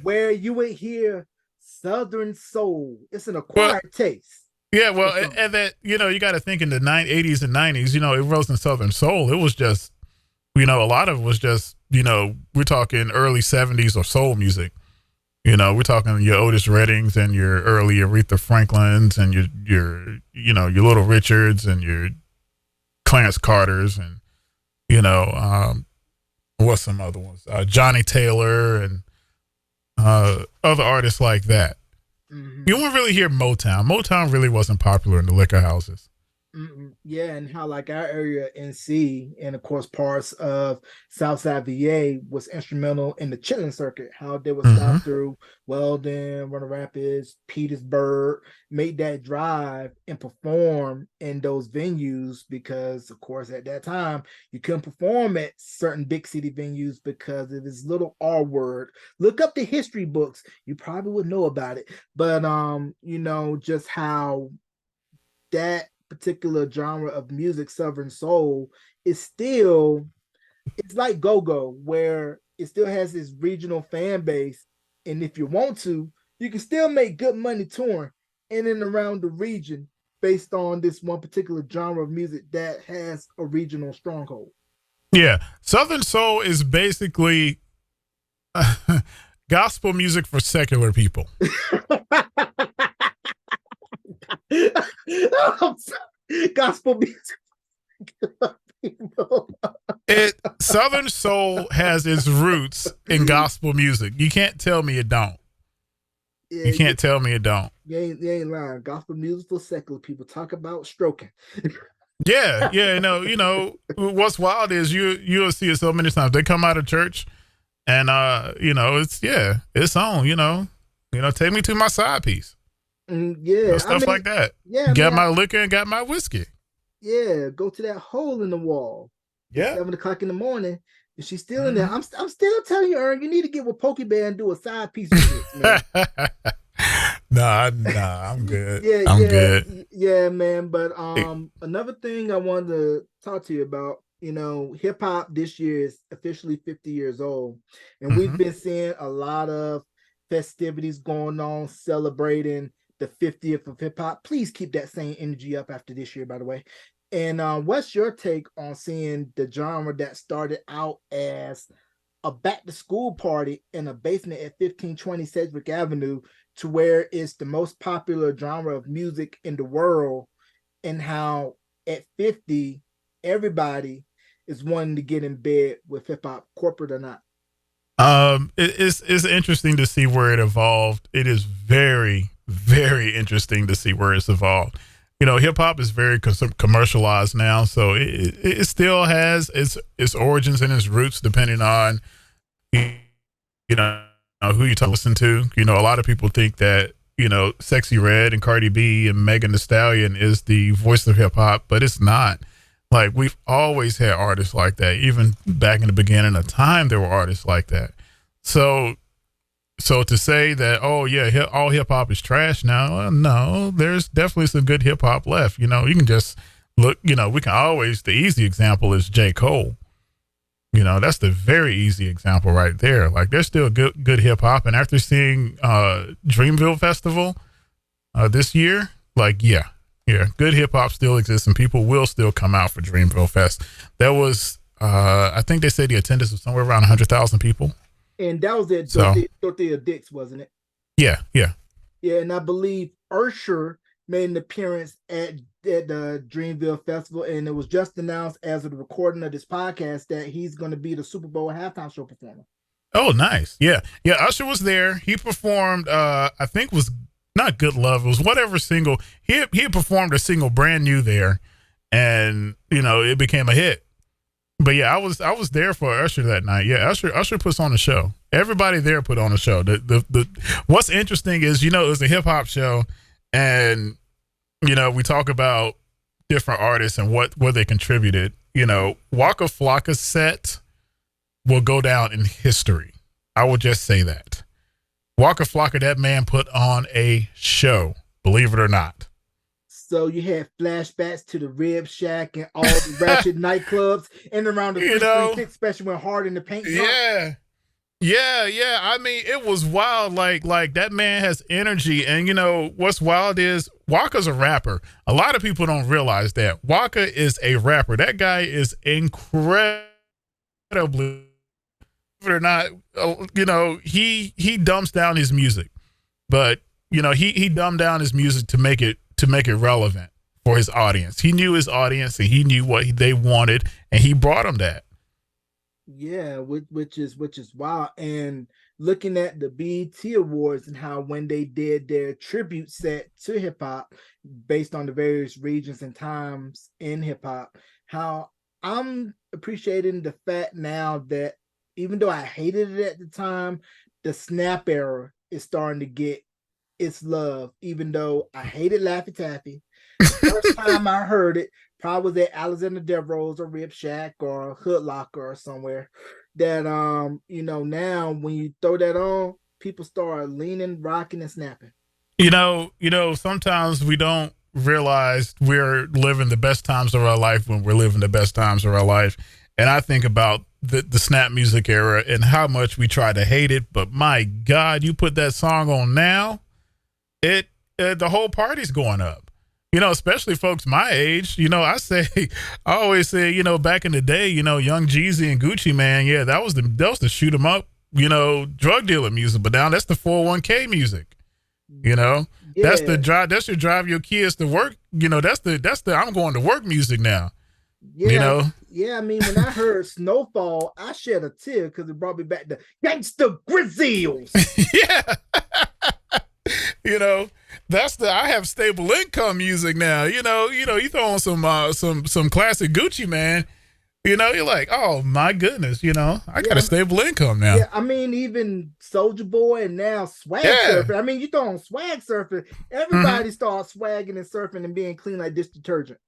where you would hear Southern soul. It's an acquired taste. Yeah, well, and that, you got to think in the 80s and 90s, it wasn't Southern soul. It was just, a lot of it was just, we're talking early 70s or soul music. You know, we're talking your Otis Reddings and your early Aretha Franklins and your Little Richards and your Clarence Carters and you know, what's some other ones? Johnny Taylor and other artists like that. Mm-hmm. You won't really hear Motown. Motown really wasn't popular in the liquor houses. Yeah, and how like our area NC and of course parts of Southside VA was instrumental in the chitlin circuit. How they would stop through Weldon, Runner Rapids, Petersburg, make that drive and perform in those venues because, of course, at that time you couldn't perform at certain big city venues because of this little R word. Look up the history books; you probably would know about it. But just how that particular genre of music, Southern soul, is still, it's like go-go, where it still has this regional fan base, and if you want to, you can still make good money touring in and around the region based on this one particular genre of music that has a regional stronghold. Yeah, Southern soul is basically gospel music for secular people. Gospel music. Southern soul has its roots in gospel music. You can't tell me it don't. Yeah, you can't tell me it don't. You ain't lying. Gospel music for secular people. Talk about stroking. Yeah. What's wild is you'll see it so many times. They come out of church and it's on, take me to my side piece. Stuff like that. Yeah, got my liquor and got my whiskey. Yeah, go to that hole in the wall. Yeah, 7:00 in the morning, and she's still in there. I'm still telling you, Ern, you need to get with Pokey Bear and do a side piece with it, man. Nah, I'm good. I'm good. Yeah, man. But another thing I wanted to talk to you about, hip hop this year is officially 50 years old, and we've been seeing a lot of festivities going on celebrating the 50th of hip hop. Please keep that same energy up after this year, by the way. And what's your take on seeing the genre that started out as a back to school party in a basement at 1520 Sedgwick Avenue to where it's the most popular genre of music in the world, and how at 50, everybody is wanting to get in bed with hip hop, corporate or not? It's interesting to see where it evolved. It is very, very interesting to see where it's evolved. Hip hop is very commercialized now, so it still has its origins and its roots depending on who you listen to. A lot of people think that Sexy Red and Cardi B and Megan Thee Stallion is the voice of hip hop, but it's not. Like, we've always had artists like that. Even back in the beginning of time, there were artists like that. So to say that, all hip hop is trash now, no, there's definitely some good hip hop left. You can just look, we can always, the easy example is J. Cole. That's the very easy example right there. Like, there's still good hip hop. And after seeing Dreamville Festival this year, good hip hop still exists and people will still come out for Dreamville Fest. There was, I think they said the attendance was somewhere around 100,000 people. And that was at Dorothea Dix, wasn't it? Yeah. Yeah, and I believe Usher made an appearance at the Dreamville Festival, and it was just announced as of the recording of this podcast that he's going to be the Super Bowl halftime show performer. Oh, nice. Yeah. Usher was there. He performed, I think was not Good Love. It was whatever single. He had performed a single brand new there, and it became a hit. But yeah, I was there for Usher that night. Yeah, Usher puts on a show. Everybody there put on a show. The what's interesting is it was a hip hop show, and we talk about different artists and what they contributed. Waka Flocka's set will go down in history. I will just say that. Waka Flocka, that man put on a show, believe it or not. So you had flashbacks to the Rib Shack and all the ratchet nightclubs and around the 336, especially when Hard in the Paint. Yeah. I mean, it was wild. Like that man has energy. And what's wild is Waka's a rapper. A lot of people don't realize that. Waka is a rapper. That guy is incredibly it or not, he dumps down his music, but he dumbed down his music to make it relevant for his audience. He knew his audience and he knew what they wanted, and he brought them that. Yeah, which is wild. And looking at the BET Awards and how when they did their tribute set to hip hop based on the various regions and times in hip hop, how I'm appreciating the fact now that even though I hated it at the time, the snap era is starting to get its love, even though I hated Laffy Taffy. First time I heard it probably was at Alexander Devereaux's or Rip Shack or Hood Locker or somewhere. That now when you throw that on, people start leaning, rocking, and snapping. Sometimes we don't realize we're living the best times of our life when we're living the best times of our life. And I think about the snap music era and how much we try to hate it, but my God, you put that song on now, the whole party's going up. Especially folks my age. I always say, back in the day, Young Jeezy and Gucci Mane, yeah, that was the shoot 'em up, drug dealer music. But now that's the 401k music. Yeah. That's your drive your kids to work. That's the I'm going to work music now. Yeah. Yeah, I mean, when I heard Snowfall, I shed a tear because it brought me back to Gangsta Grizzlies. Yeah. That's I have stable income music now. You throw on some classic Gucci, man. You're like, oh my goodness, I got a stable income now. Yeah, I mean, even Soulja Boy and now Swag Surfing. I mean, you throw on Swag Surfing, everybody starts swagging and surfing and being clean like dish detergent.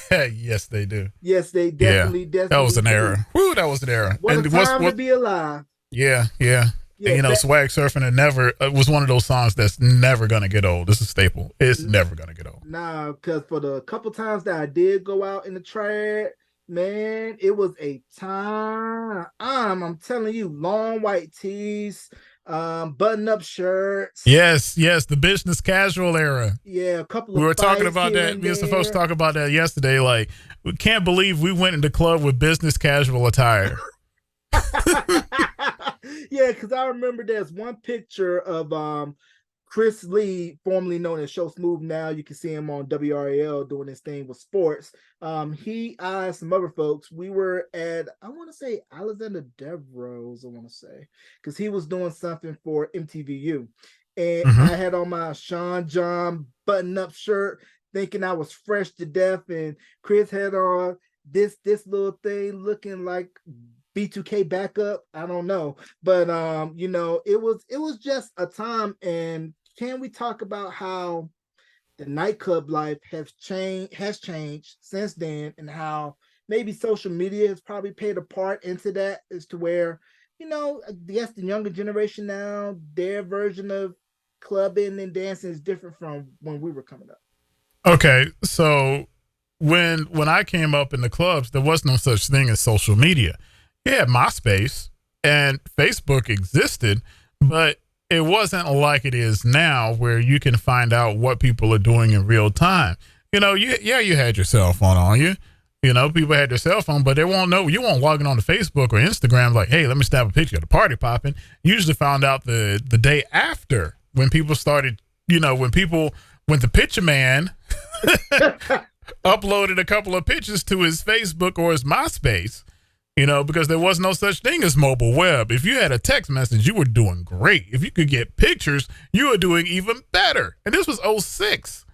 Yes, they do. Yes, they definitely. That was an era. Woo, that was an era. What a time to be alive. Yeah. Yeah, and, Swag Surfing was one of those songs that's never gonna get old. It's a staple. It's never gonna get old. Nah, because for the couple times that I did go out in the trad, man, it was a time. I'm telling you, long white tees, button-up shirts. Yes, the business casual era. Yeah, a couple. We were talking about that. Me and some folks talking about that yesterday. Like, we can't believe we went in the club with business casual attire. Yeah, because I remember there's one picture of Chris Lee, formerly known as Show Smooth. Now you can see him on WRAL doing his thing with sports. I some other folks, we were at, I want to say Alexander Devereaux's, I want to say, because he was doing something for MTVU. And I had on my Sean John button-up shirt, thinking I was fresh to death, and Chris had on this little thing looking like B2K backup. I don't know, but it was just a time. And can we talk about how the nightclub life has changed since then, and how maybe social media has probably played a part into that, as to where I guess the younger generation now, their version of clubbing and dancing is different from when we were coming up. Okay, so when I came up in the clubs, there was no such thing as social media. Yeah, MySpace and Facebook existed, but it wasn't like it is now, where you can find out what people are doing in real time. You had your cell phone on you. People had their cell phone, but they won't know. You won't log in on to Facebook or Instagram like, hey, let me snap a picture of the party popping. You usually found out the day after, when people started, when the picture man uploaded a couple of pictures to his Facebook or his MySpace. Because there was no such thing as mobile web. If you had a text message, you were doing great. If you could get pictures, you were doing even better. And this was 2006,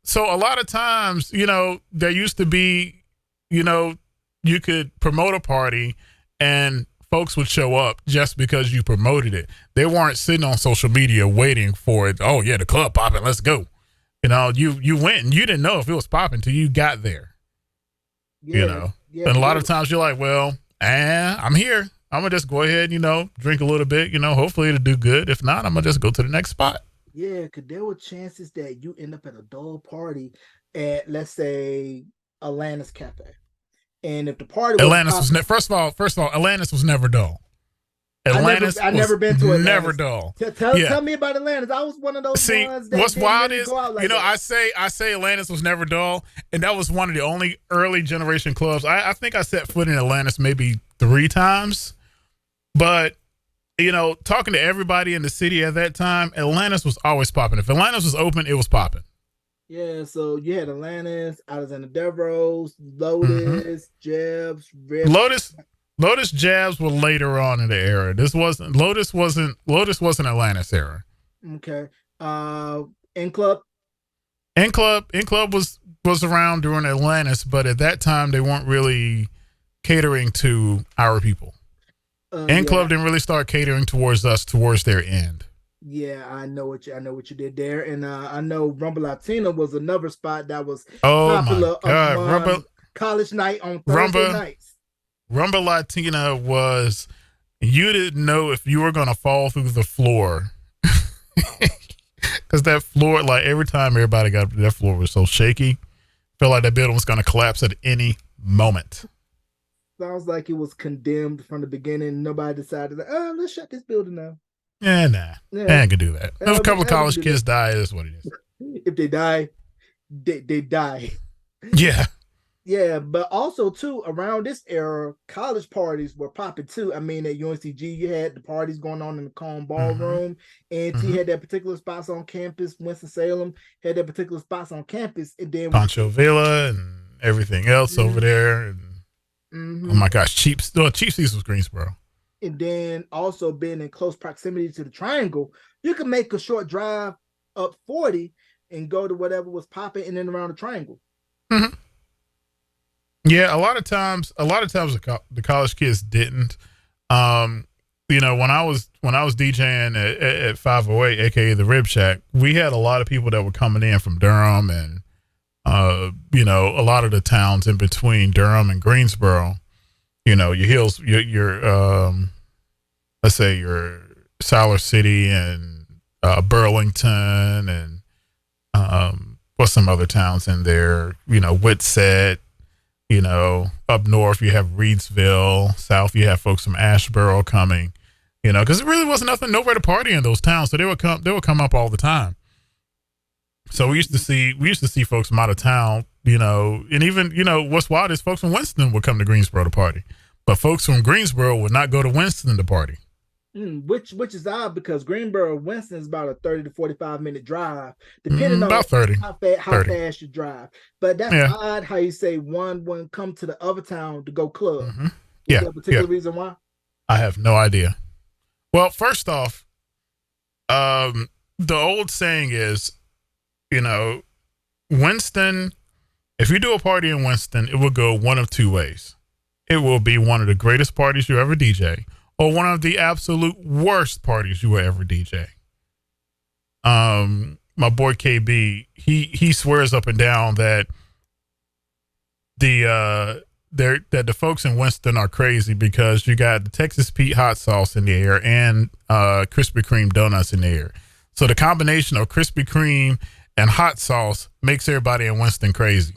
So a lot of times, there used to be, you could promote a party and folks would show up just because you promoted it. They weren't sitting on social media waiting for it. Oh, yeah, the club popping, let's go. You went and you didn't know if it was popping until you got there. Yeah. Yeah, and a lot of times you're like, well, I'm here. I'm going to just go ahead, drink a little bit, hopefully it'll do good. If not, I'm going to just go to the next spot. Yeah, because there were chances that you end up at a dull party at, let's say, Atlantis Cafe. And if the party was first of all, Atlantis was never dull. Atlantis I've never been to Atlantis. Never dull. Tell me about Atlantis. I was one of those ones that what's wild really is, go out like that. I say Atlantis was never dull, and that was one of the only early generation clubs. I think I set foot in Atlantis maybe 3 times, But talking to everybody in the city at that time, Atlantis was always popping. If Atlantis was open, it was popping. Yeah, so you had Atlantis, Alexander Devros, Mm-hmm. Lotus, Jebs, Red. Lotus Jabs were later on in the era. This wasn't Atlantis era. Okay. N Club. In Club was around during Atlantis, but at that time they weren't really catering to our people. In Yeah, Club didn't really start catering towards us towards their end. yeah, I know what you did there, and I know Rumble Latina was another spot that was Oh my popular God, among college night on Thursday Rumba nights. Rumba Latina was, you didn't know if you were gonna fall through the floor. Because that floor, like every time everybody got up, that floor was so shaky. Felt like that building was gonna collapse at any moment. Sounds like it was condemned from the beginning. Nobody decided, let's shut this building down. Yeah, nah. Yeah, I ain't gonna do that. If a couple of we can college do kids die, it is what it is. that. If they die, they die. Yeah. Yeah, but also too around this era, college parties were popping too. I mean, at UNCG, you had the parties going on in the Cone Ballroom, and T had that particular spots on campus. Winston Salem had that particular spots on campus, and then Pancho Villa and everything else over there. And, oh my gosh, Cheap Seats was Greensboro. And then also being in close proximity to the Triangle, you could make a short drive up 40 and go to whatever was popping in and around the Triangle. Mm-hmm. Yeah, a lot of times the college kids didn't. When I was DJing at 508, aka the Rib Shack, we had a lot of people that were coming in from Durham and a lot of the towns in between Durham and Greensboro. Your hills, your let's say your Siler City and Burlington and what's some other towns in there? Whitsett. Up north you have Reedsville, south you have folks from Asheboro coming, because it really wasn't nowhere to party in those towns, so they would come up all the time. So we used to see folks from out of town, and even what's wild is folks from Winston would come to Greensboro to party, but folks from Greensboro would not go to Winston to party. Which is odd because Greensboro Winston is about a 30 to 45-minute drive, depending on about 30. how fast you drive. But that's odd how you say one wouldn't come to the other town to go club. Mm-hmm. Is there a particular reason why? I have no idea. Well, first off, the old saying is, Winston, if you do a party in Winston, it will go one of two ways. It will be one of the greatest parties you ever DJ, or one of the absolute worst parties you will ever DJ. My boy KB, he swears up and down that the folks in Winston are crazy because you got the Texas Pete hot sauce in the air and Krispy Kreme donuts in the air. So the combination of Krispy Kreme and hot sauce makes everybody in Winston crazy.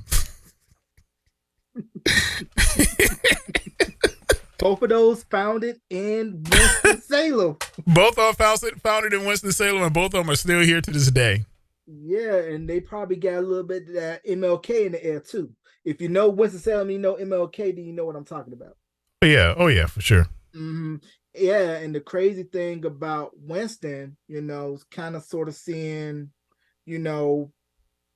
Both of those founded in Winston-Salem. Both of them founded in Winston-Salem, and both of them are still here to this day. Yeah, and they probably got a little bit of that MLK in the air, too. If you know Winston-Salem, you know MLK, then you know what I'm talking about. Oh, yeah, for sure. Mm-hmm. Yeah, and the crazy thing about Winston, kind of sort of seeing,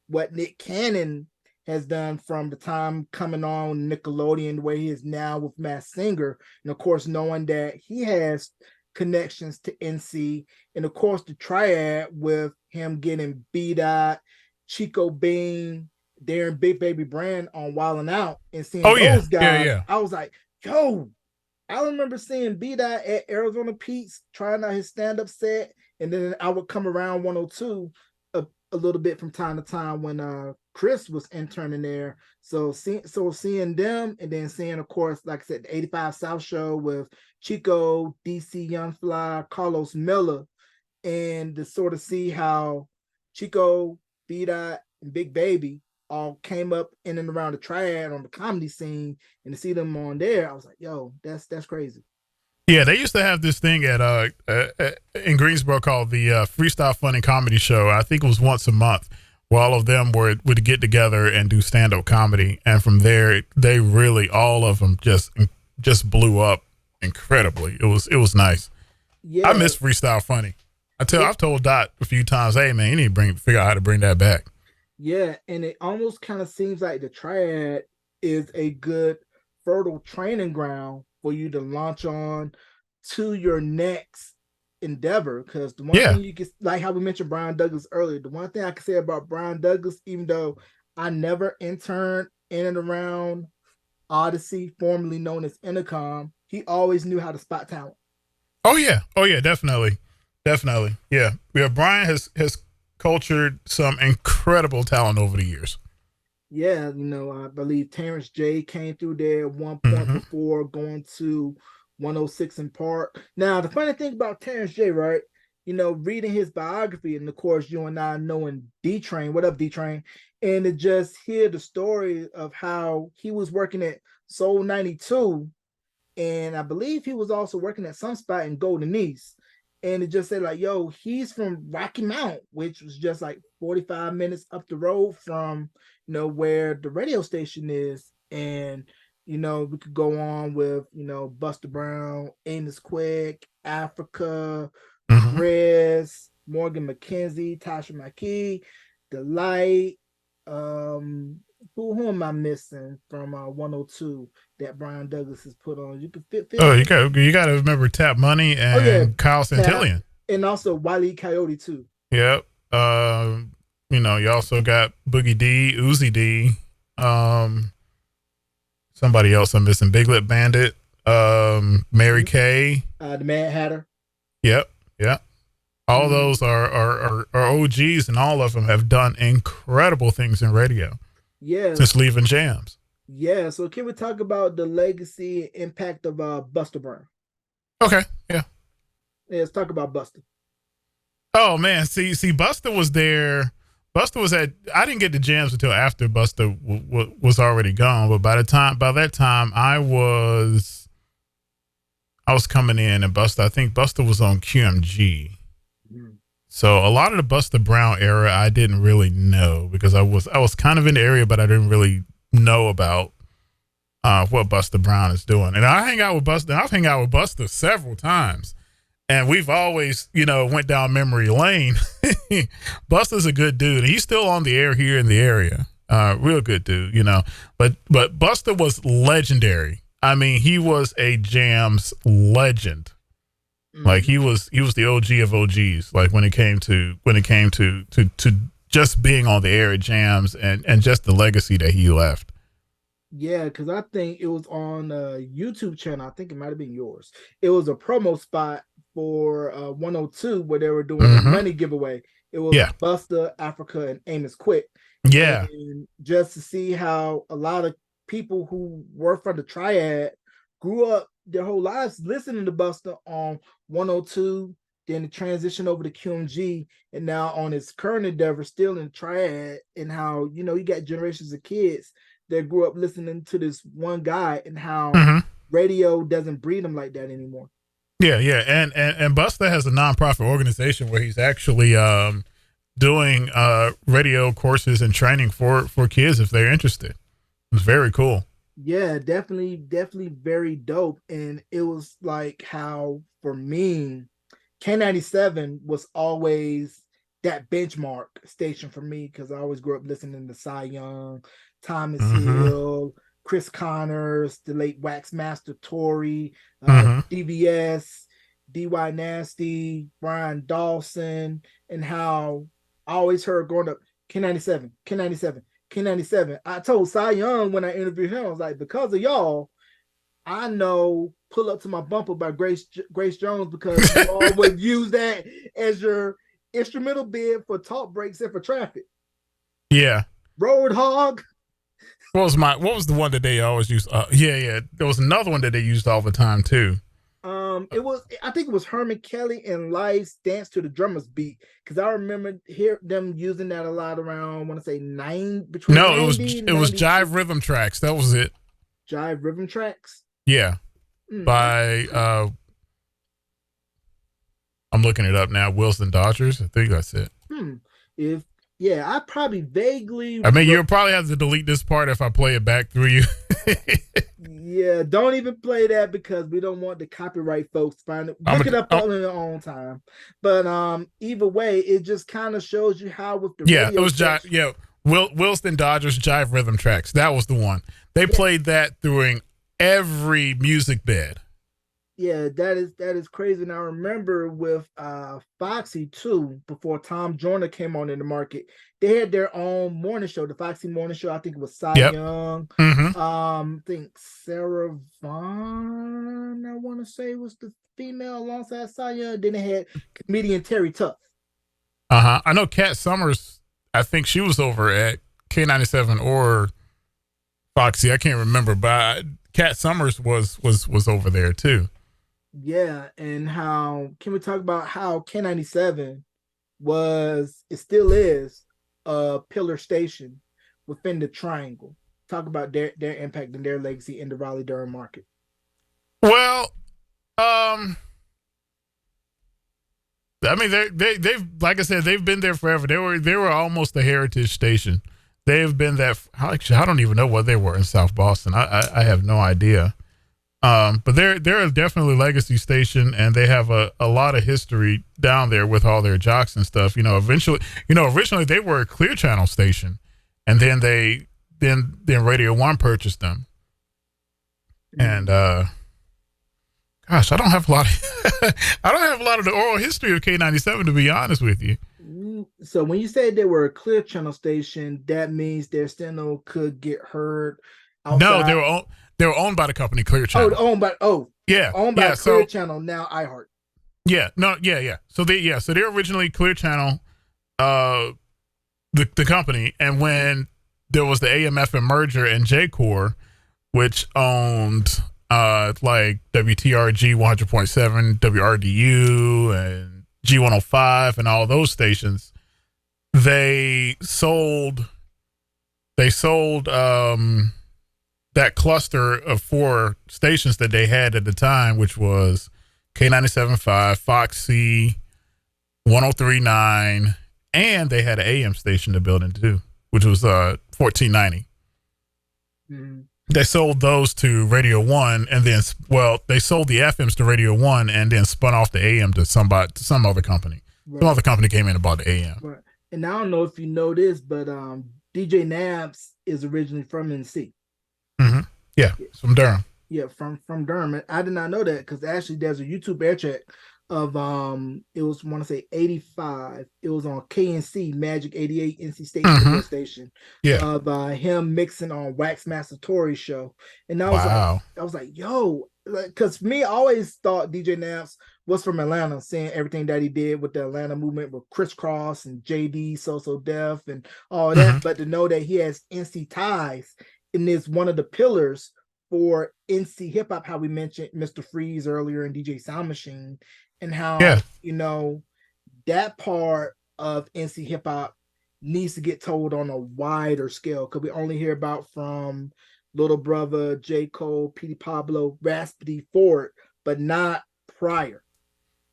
what Nick Cannon has done from the time coming on Nickelodeon, where he is now with Masked Singer, and of course knowing that he has connections to NC, and of course the triad with him getting B-Dot, Chico Bean, Darren Big Baby Brand on Wildin' Out, and seeing those guys. Yeah. I was like, yo, I remember seeing B-Dot at Arizona Pete's trying out his stand-up set, and then I would come around 102 a little bit from time to time when Chris was interning there. So seeing them, and then seeing, of course, like I said, the 85 South Show with Chico, DC Young Fly, Carlos Miller, and to sort of see how Chico, B-Dot, and Big Baby all came up in and around the triad on the comedy scene, and to see them on there, I was like, yo, that's crazy. Yeah, they used to have this thing at in Greensboro called the Freestyle Funny Comedy Show. I think it was once a month, where all of them would get together and do stand-up comedy, and from there they really, all of them just blew up incredibly. It was nice. I Yeah, miss freestyle funny. I've told Dot a few times, hey man, you need to figure out how to bring that back. yeah, and it almost kind of seems like the triad is a good fertile training ground for you to launch on to your next endeavor. Because the one Yeah. thing you can, like how we mentioned Brian Douglas earlier, the one thing I can say about Brian Douglas, even though I never interned in and around Odyssey, formerly known as Intercom, he always knew how to spot talent. Oh yeah. Oh yeah. Definitely. Definitely. Yeah. Yeah. Brian has cultured some incredible talent over the years. Yeah, I believe Terrence J came through there at one point Mm-hmm. before going to 106 in Park. Now, the funny thing about Terrence J, right? Reading his biography, and of course, you and I knowing D Train, what up, D Train? And to just hear the story of how he was working at Soul 92, and I believe he was also working at some spot in Golden East. And it just said like, yo, he's from Rocky Mount, which was just like 45 minutes up the road from, where the radio station is. And, we could go on with, Buster Brown, Amos Quick, Africa, Mm-hmm. Chris, Morgan McKenzie, Tasha McKee, Delight, who am I missing from 102 that Brian Douglas has put on? You can feel Oh, you got to remember Tap Money and Kyle Santillion. And also Wile Coyote too. Yep. You also got Boogie D, Uzi D, somebody else I'm missing, Big Lip Bandit, Mary Kay. The Mad Hatter. Yep. Yep. All those are OGs, and all of them have done incredible things in radio. Yeah. Since leaving Jams. Yeah. So can we talk about the legacy and impact of Buster Brown? Okay. Yeah. Let's talk about Buster. Oh man, see, Buster was there. Buster was at. I didn't get the Jams until after Buster was already gone. But by that time, I was coming in, and Buster. I think Buster was on QMG. So a lot of the Buster Brown era, I didn't really know because I was kind of in the area, but I didn't really know about what Buster Brown is doing. And I hang out with Buster. I've hung out with Buster several times, and we've always, went down memory lane. Buster's a good dude. He's still on the air here in the area. Real good dude, But Buster was legendary. I mean, he was a Jams legend. Like he was the OG of OGs. Like when it came to just being on the air at Jams and just the legacy that he left. Yeah, because I think it was on a YouTube channel. I think it might have been yours. It was a promo spot for 102 where they were doing a money giveaway. It was Buster, Africa, and Amos Quick. Yeah, and just to see how a lot of people who were from the Triad grew up their whole lives listening to Buster on 102, then the transition over to QMG, and now on his current endeavor, still in Triad, and how, you got generations of kids that grew up listening to this one guy, and how radio doesn't breed them like that anymore. Yeah, and Buster has a nonprofit organization where he's actually doing radio courses and training for kids if they're interested. It's very cool. Yeah, definitely very dope. And it was like how, for me, K97 was always that benchmark station for me because I always grew up listening to Cy Young, Thomas Hill, Chris Connors, the late Wax Master Tory, DVS, DY Nasty, Brian Dawson, and how I always heard growing up, K97, K97. K97. I told Cy Young when I interviewed him, I was like, because of y'all, I know Pull Up to My Bumper by Grace Jones, because you always use that as your instrumental bid for talk breaks and for traffic. Yeah. Roadhog. What was the one that they always used? There was another one that they used all the time too. I think it was Herman Kelly and Life's Dance to the Drummer's Beat, because I remember them using that a lot around, I want to say between. No, it was Jive Rhythm Tracks. That was it. Jive Rhythm Tracks. Yeah, by I'm looking it up now. Wilson Dodgers. I think that's it. I probably vaguely. I mean, you'll probably have to delete this part if I play it back through you. Yeah, don't even play that because we don't want the copyright folks to find it. Look it up all in your own time. But either way, it just kind of shows you how with the Yeah, it radio was station. yeah. Wilson Dodgers Jive Rhythm Tracks. That was the one. They Yeah, played that during every music bed. yeah, that is crazy. And I remember with Foxy too, before Tom Joyner came on in the market, they had their own morning show, the Foxy Morning Show. I think it was Cy Yep. Young. Mm-hmm. I think Sarah Vaughn, I want to say, was the female alongside Cy Young. Then they had comedian Terry Tuck. I know Kat Summers. I think she was over at K97 or Foxy. I can't remember, but Kat Summers was over there too. Yeah, and how can we talk about how K97 was, it still is a pillar station within the triangle. Talk about their impact and their legacy in the Raleigh Durham market. Well, I mean they've like I said, they've been there forever. They were almost a heritage station. They've been that. Actually, I don't even know what they were in South Boston. I have no idea. But they're definitely a legacy station, and they have a lot of history down there with all their jocks and stuff. Originally they were a Clear Channel station, and then then Radio One purchased them. And gosh, I don't have a lot of the oral history of K97, to be honest with you. So when you say they were a Clear Channel station, that means their signal could get heard outside. No, they were owned by the company Clear Channel. Owned by Clear Channel, now iHeart. Yeah, no, yeah. So they're originally Clear Channel, the company, and when there was the AM/FM merger and J-Core, which owned like WTRG 100.7, WRDU, and G105, and all those stations, they sold that cluster of 4 stations that they had at the time, which was K97.5, Foxy, 103.9, and they had an AM station to build in too, which was 1490. Mm-hmm. They sold those to Radio One, and then they sold the FMs to Radio One, and then spun off the AM to some other company. Right. Some other company came in and bought the AM. Right. And I don't know if you know this, but DJ Nabs is originally from NC. Mm-hmm. Yeah, from Durham. Yeah, from Durham. And I did not know that because actually there's a YouTube air check of it was, I want to say 85. It was on KNC Magic 88 NC State radio station. Yeah, of him mixing on Waxmaster Tory's show, and I was like, yo, because for me, I always thought DJ Naps was from Atlanta, seeing everything that he did with the Atlanta movement with Criss Cross and JD, So Def, and all that. But to know that he has NC ties and is one of the pillars for NC hip hop, how we mentioned Mr. Freeze earlier and DJ Sound Machine, and how that part of NC hip hop needs to get told on a wider scale, because we only hear about from Little Brother, J. Cole, Petey Pablo, Raspy Ford, but not prior.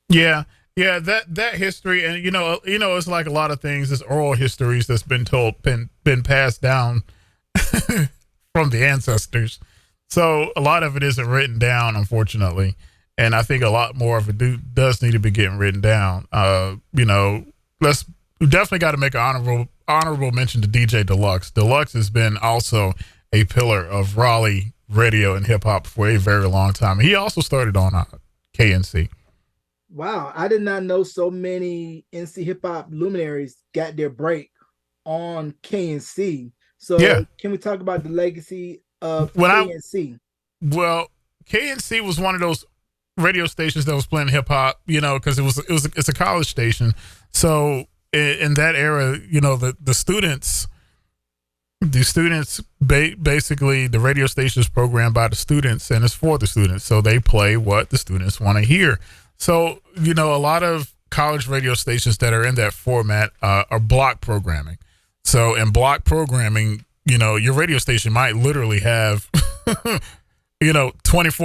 Yeah, that history, and it's like a lot of things. It's oral histories that's been told, been passed down from the ancestors. So a lot of it isn't written down, unfortunately, and I think a lot more of it does need to be getting written down. We definitely got to make an honorable mention to DJ Deluxe. Deluxe has been also a pillar of Raleigh radio and hip hop for a very long time. He also started on KNC. Wow, I did not know so many NC hip hop luminaries got their break on KNC. So can we talk about the legacy of KNC? KNC was one of those radio stations that was playing hip hop, because it's a college station. So in that era, the students basically, the radio station is programmed by the students and it's for the students. So they play what the students want to hear. So, a lot of college radio stations that are in that format are block programming. So in block programming, your radio station might literally have, 24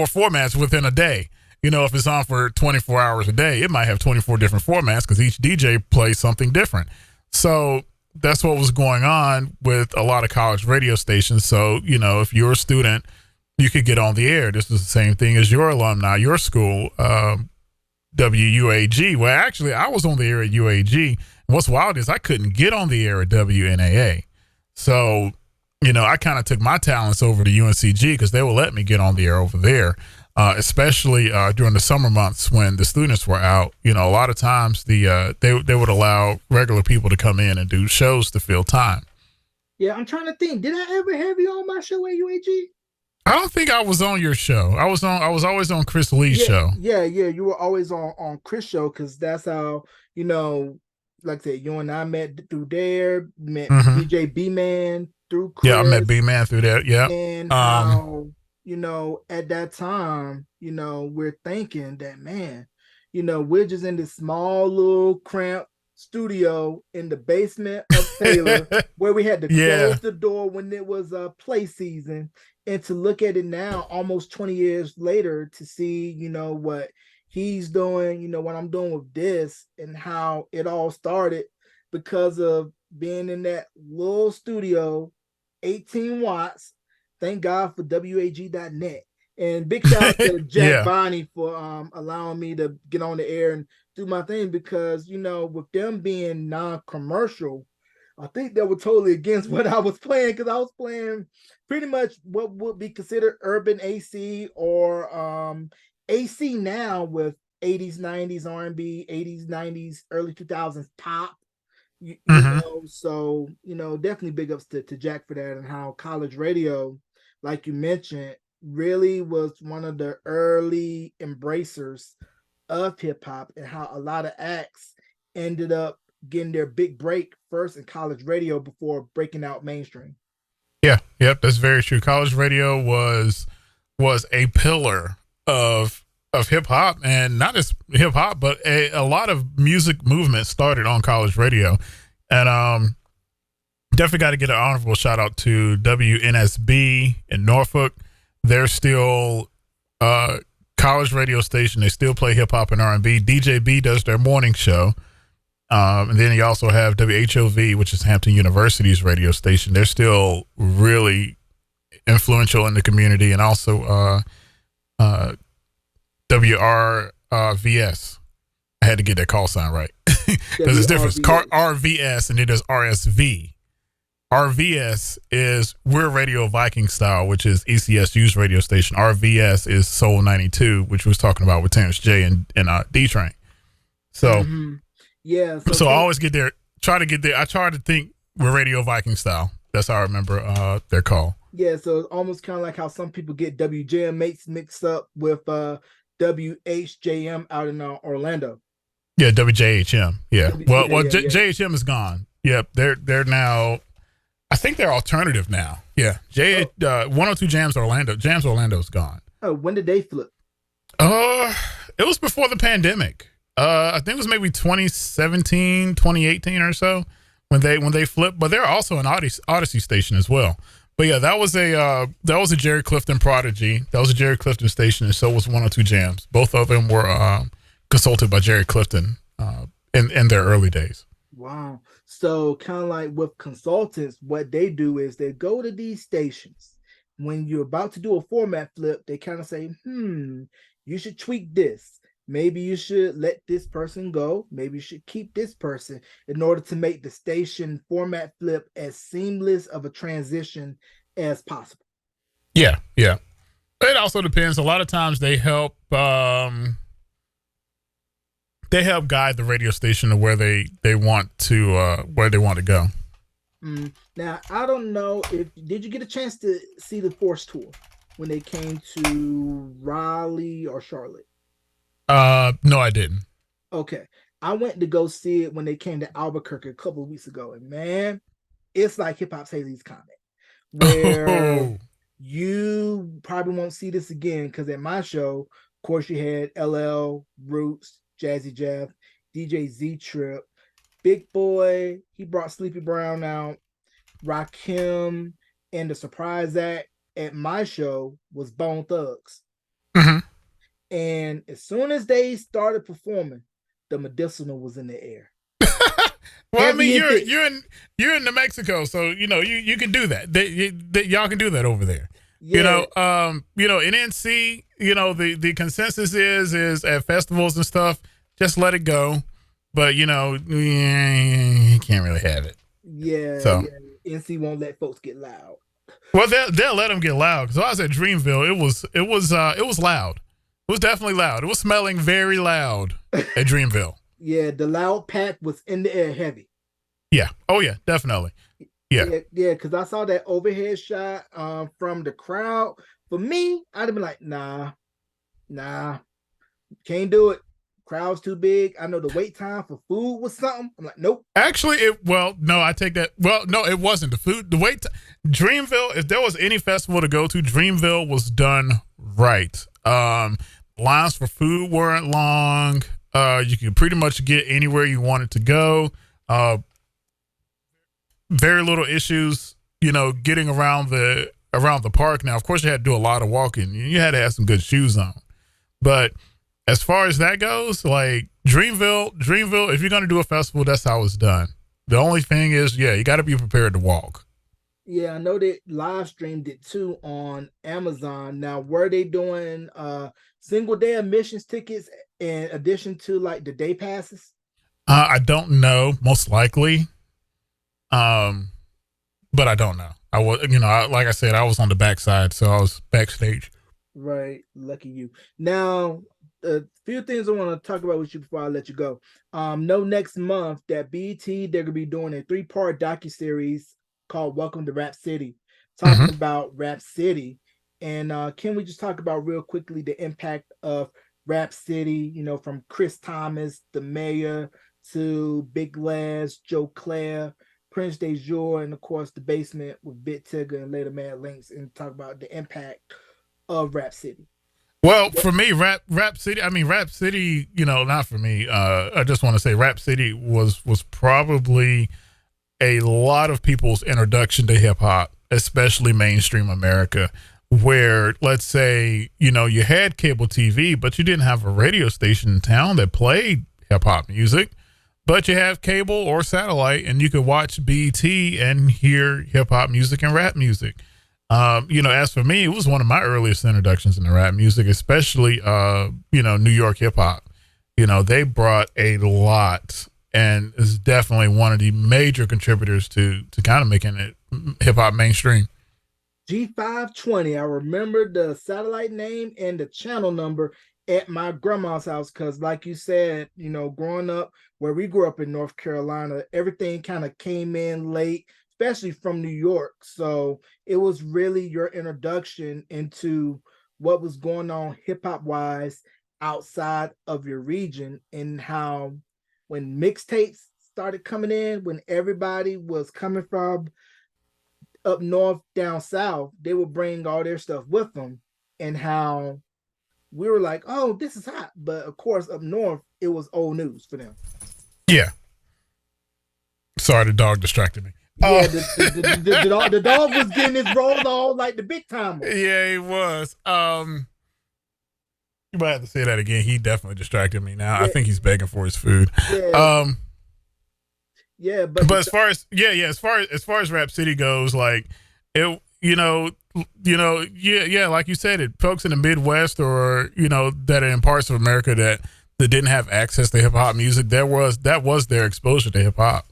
formats within a day. If it's on for 24 hours a day, it might have 24 different formats because each DJ plays something different. So that's what was going on with a lot of college radio stations. So, if you're a student you could get on the air. This is the same thing as your alumni, your school, WUAG. Well, actually, I was on the air at UAG. What's wild is I couldn't get on the air at WNAA. So, I kind of took my talents over to UNCG because they would let me get on the air over there, especially during the summer months when the students were out. A lot of times they would allow regular people to come in and do shows to fill time. Yeah, I'm trying to think. Did I ever have you on my show at UAG? I don't think I was on your show. I was always on Chris Lee's show. Yeah. You were always on Chris' show because that's how, like I said, you and I met through there, met DJ B-Man through Chris. Yeah, I met B-Man through there. Yeah. And how, at that time, we're thinking that, man, we're just in this small little cramped studio in the basement of Taylor where we had to close the door when it was play season. And to look at it now, almost 20 years later, to see, what he's doing, what I'm doing with this and how it all started because of being in that little studio, 18 watts. Thank God for WAG.net. And big shout out to Jack Bonney for allowing me to get on the air and do my thing because, with them being non-commercial, I think they were totally against what I was playing because I was playing pretty much what would be considered urban AC or AC now with 80s, 90s R&B, 80s, 90s, early 2000s pop. So, definitely big ups to Jack for that and how college radio, like you mentioned, really was one of the early embracers of hip hop and how a lot of acts ended up getting their big break first in college radio before breaking out mainstream. Yep, that's very true. College radio was a pillar of hip hop, and not just hip hop, but a lot of music movement started on college radio. And definitely got to get an honorable shout out to WNSB in Norfolk. They're still college radio station. They still play hip hop and R&B. DJB does their morning show. And then you also have WHOV, which is Hampton University's radio station. They're still really influential in the community. And also WRVS. I had to get that call sign right. Because it's different. RVS and then there's RSV. RVS is We're Radio Viking Style, which is ECSU's radio station. RVS is Soul 92, which we was talking about with Terrence J and D-Train. So... Yeah. So I always get there, try to get there. I try to think we're Radio Viking Style. That's how I remember their call. Yeah. So it's almost kind of like how some people get WJM mates mixed up with WHJM out in Orlando. Yeah. WJHM. Yeah. JHM is gone. Yep. They're now, I think they're alternative now. Yeah. 102 Jams Orlando. Jams Orlando is gone. Oh, when did they flip? It was before the pandemic. I think it was maybe 2017, 2018 or so when they flipped, but they're also an Odyssey station as well. But yeah, that was a Jerry Clifton prodigy. That was a Jerry Clifton station, and so was 102 Jams. Both of them were consulted by Jerry Clifton in their early days. Wow. So kind of like with consultants, what they do is they go to these stations. When you're about to do a format flip, they kind of say, you should tweak this. Maybe you should let this person go. Maybe you should keep this person in order to make the station format flip as seamless of a transition as possible. Yeah. It also depends. A lot of times they help guide the radio station to where they want to go. Now, I don't know did you get a chance to see the Force tour when they came to Raleigh or Charlotte? No, I didn't. Okay. I went to go see it when they came to Albuquerque a couple of weeks ago. And man, it's like Hip Hop's Haley's Comet, where you probably won't see this again because at my show, of course, you had LL, Roots, Jazzy Jeff, DJ Z Trip, Big Boy. He brought Sleepy Brown out, Rakim, and the surprise act at my show was Bone Thugs. Mm-hmm. And as soon as they started performing, the medicinal was in the air. Well, I mean, you're in New Mexico, so you can do that. Y'all can do that over there. Yeah, In NC, the consensus is at festivals and stuff, just let it go. But you can't really have it. yeah, So, yeah. NC won't let folks get loud. well, they'll let them get loud. Because I was at Dreamville, it was loud. It was definitely loud. It was smelling very loud at Dreamville. Yeah, the loud pack was in the air heavy. Yeah. Oh yeah, definitely. Yeah. Yeah, yeah, because I saw that overhead shot from the crowd. For me, I'd have been like, nah, can't do it. Crowd's too big. I know the wait time for food was something. I'm like, nope. Actually, no, I take that. Well, no, it wasn't the food. The wait. Dreamville. If there was any festival to go to, Dreamville was done right. Lines for food weren't long. You could pretty much get anywhere you wanted to go. Very little issues, getting around the park. Now, of course, you had to do a lot of walking. You had to have some good shoes on. But as far as that goes, like Dreamville, if you're going to do a festival, that's how it's done. The only thing is, you got to be prepared to walk. Yeah, I know they live streamed it too on Amazon. Now, were they doing single day admissions tickets in addition to like the day passes? I don't know, most likely. But I don't know. I was, like I said, I was on the backside, so I was backstage. Right, lucky you. Now, a few things I want to talk about with you before I let you go. No, next month that BET they're gonna be doing a 3-part docu-series called Welcome to Rap City, talking about Rap City. And can we just talk about real quickly the impact of Rap City, from Chris Thomas, the mayor, to Big Les, Joe Claire, Prince De Jour, and of course the basement with Bit Tigger and later Mad Links, and talk about the impact of Rap City. Well, for me, Rap City. I mean, Rap City. Not for me. I just want to say, Rap City was probably a lot of people's introduction to hip hop, especially mainstream America. Where, let's say, you had cable TV, but you didn't have a radio station in town that played hip hop music. But you have cable or satellite, and you could watch BET and hear hip hop music and rap music. As for me, it was one of my earliest introductions into rap music, especially, New York hip hop. They brought a lot, and is definitely one of the major contributors to kind of making it hip hop mainstream. G520. I remember the satellite name and the channel number at my grandma's house because, like you said, growing up where we grew up in North Carolina, everything kind of came in late, especially from New York. So it was really your introduction into what was going on hip hop wise outside of your region, and how when mixtapes started coming in, when everybody was coming from up north, down south, they would bring all their stuff with them, and how we were like, oh, this is hot. But of course, up north, it was old news for them. Yeah. Sorry, the dog distracted me. Yeah, the dog was getting his rolls on like the big timer. Yeah, he was. You might have to say that again. He definitely distracted me now. Yeah. I think he's begging for his food. Yeah. But as far as Rap City goes, like it, like you said, folks in the Midwest or that are in parts of America that didn't have access to hip hop music, that was their exposure to hip hop.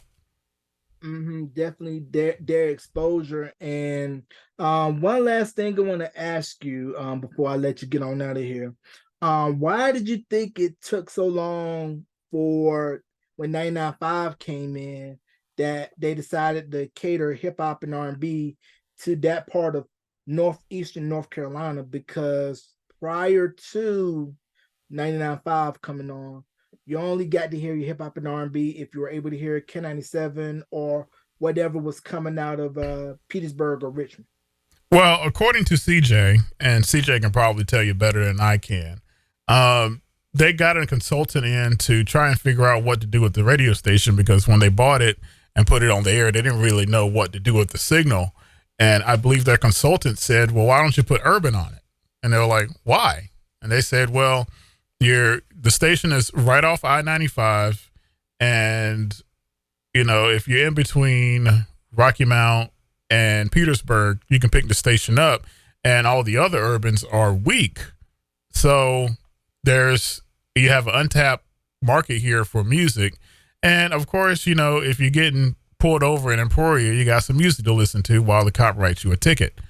Definitely their exposure. And one last thing I want to ask you before I let you get on out of here. Why did you think it took so long for when 99.5 came in that they decided to cater hip hop and R&B to that part of northeastern North Carolina? Because prior to 99.5 coming on, you only got to hear your hip hop and R&B if you were able to hear K97 or whatever was coming out of Petersburg or Richmond. Well, according to CJ, and CJ can probably tell you better than I can, they got a consultant in to try and figure out what to do with the radio station, because when they bought it and put it on the air, they didn't really know what to do with the signal. And I believe their consultant said, well, why don't you put urban on it? And they were like, why? And they said, well, the station is right off I-95. And, if you're in between Rocky Mount and Petersburg, you can pick the station up. and all the other urbans are weak. So you have an untapped market here for music. And of course, you know, if you're getting pulled over in Emporia, you got some music to listen to while the cop writes you a ticket.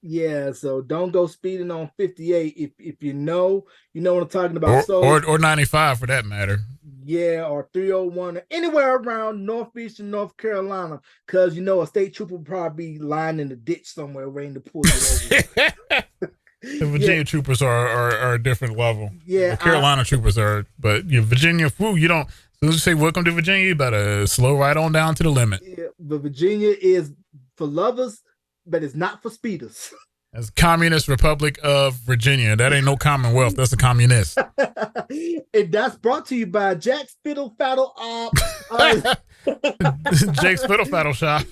Yeah, so don't go speeding on 58. If you know what I'm talking about. Or 95 for that matter. Yeah, or 301, or anywhere around northeastern North Carolina, because a state trooper will probably be lying in the ditch somewhere waiting to pull you over. The Virginia troopers are a different level. Yeah, the Carolina troopers are, but Virginia, you don't. As soon as you say welcome to Virginia, you better slow right on down to the limit. Yeah, but Virginia is for lovers, but it's not for speeders. As Communist Republic of Virginia. That ain't no Commonwealth. That's a communist. And that's brought to you by Jack's Fiddle Faddle. Jake's Fiddle Faddle Shop.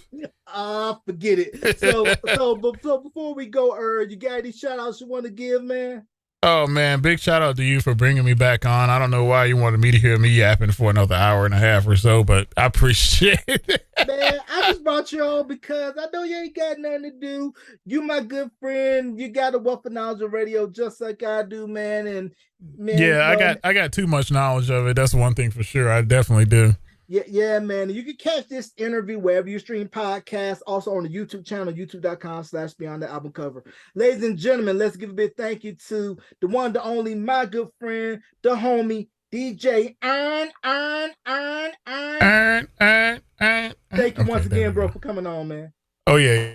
Forget it. So before we go, you got any shout outs you want to give, man? Oh, man, big shout out to you for bringing me back on. I don't know why you wanted me to hear me yapping for another hour and a half or so, but I appreciate it. Man, I just brought you on because I know you ain't got nothing to do. You my good friend. You got a wealth of knowledge of radio just like I do, man. And man, yeah, I got too much knowledge of it. That's one thing for sure. I definitely do. Yeah, man. You can catch this interview wherever you stream podcasts, also on the YouTube channel, youtube.com/Beyond the Album Cover. Ladies and gentlemen, let's give a big thank you to the one, the only, my good friend, the homie, DJ Earn. Thank you once again, bro, for coming on, man. Oh, yeah.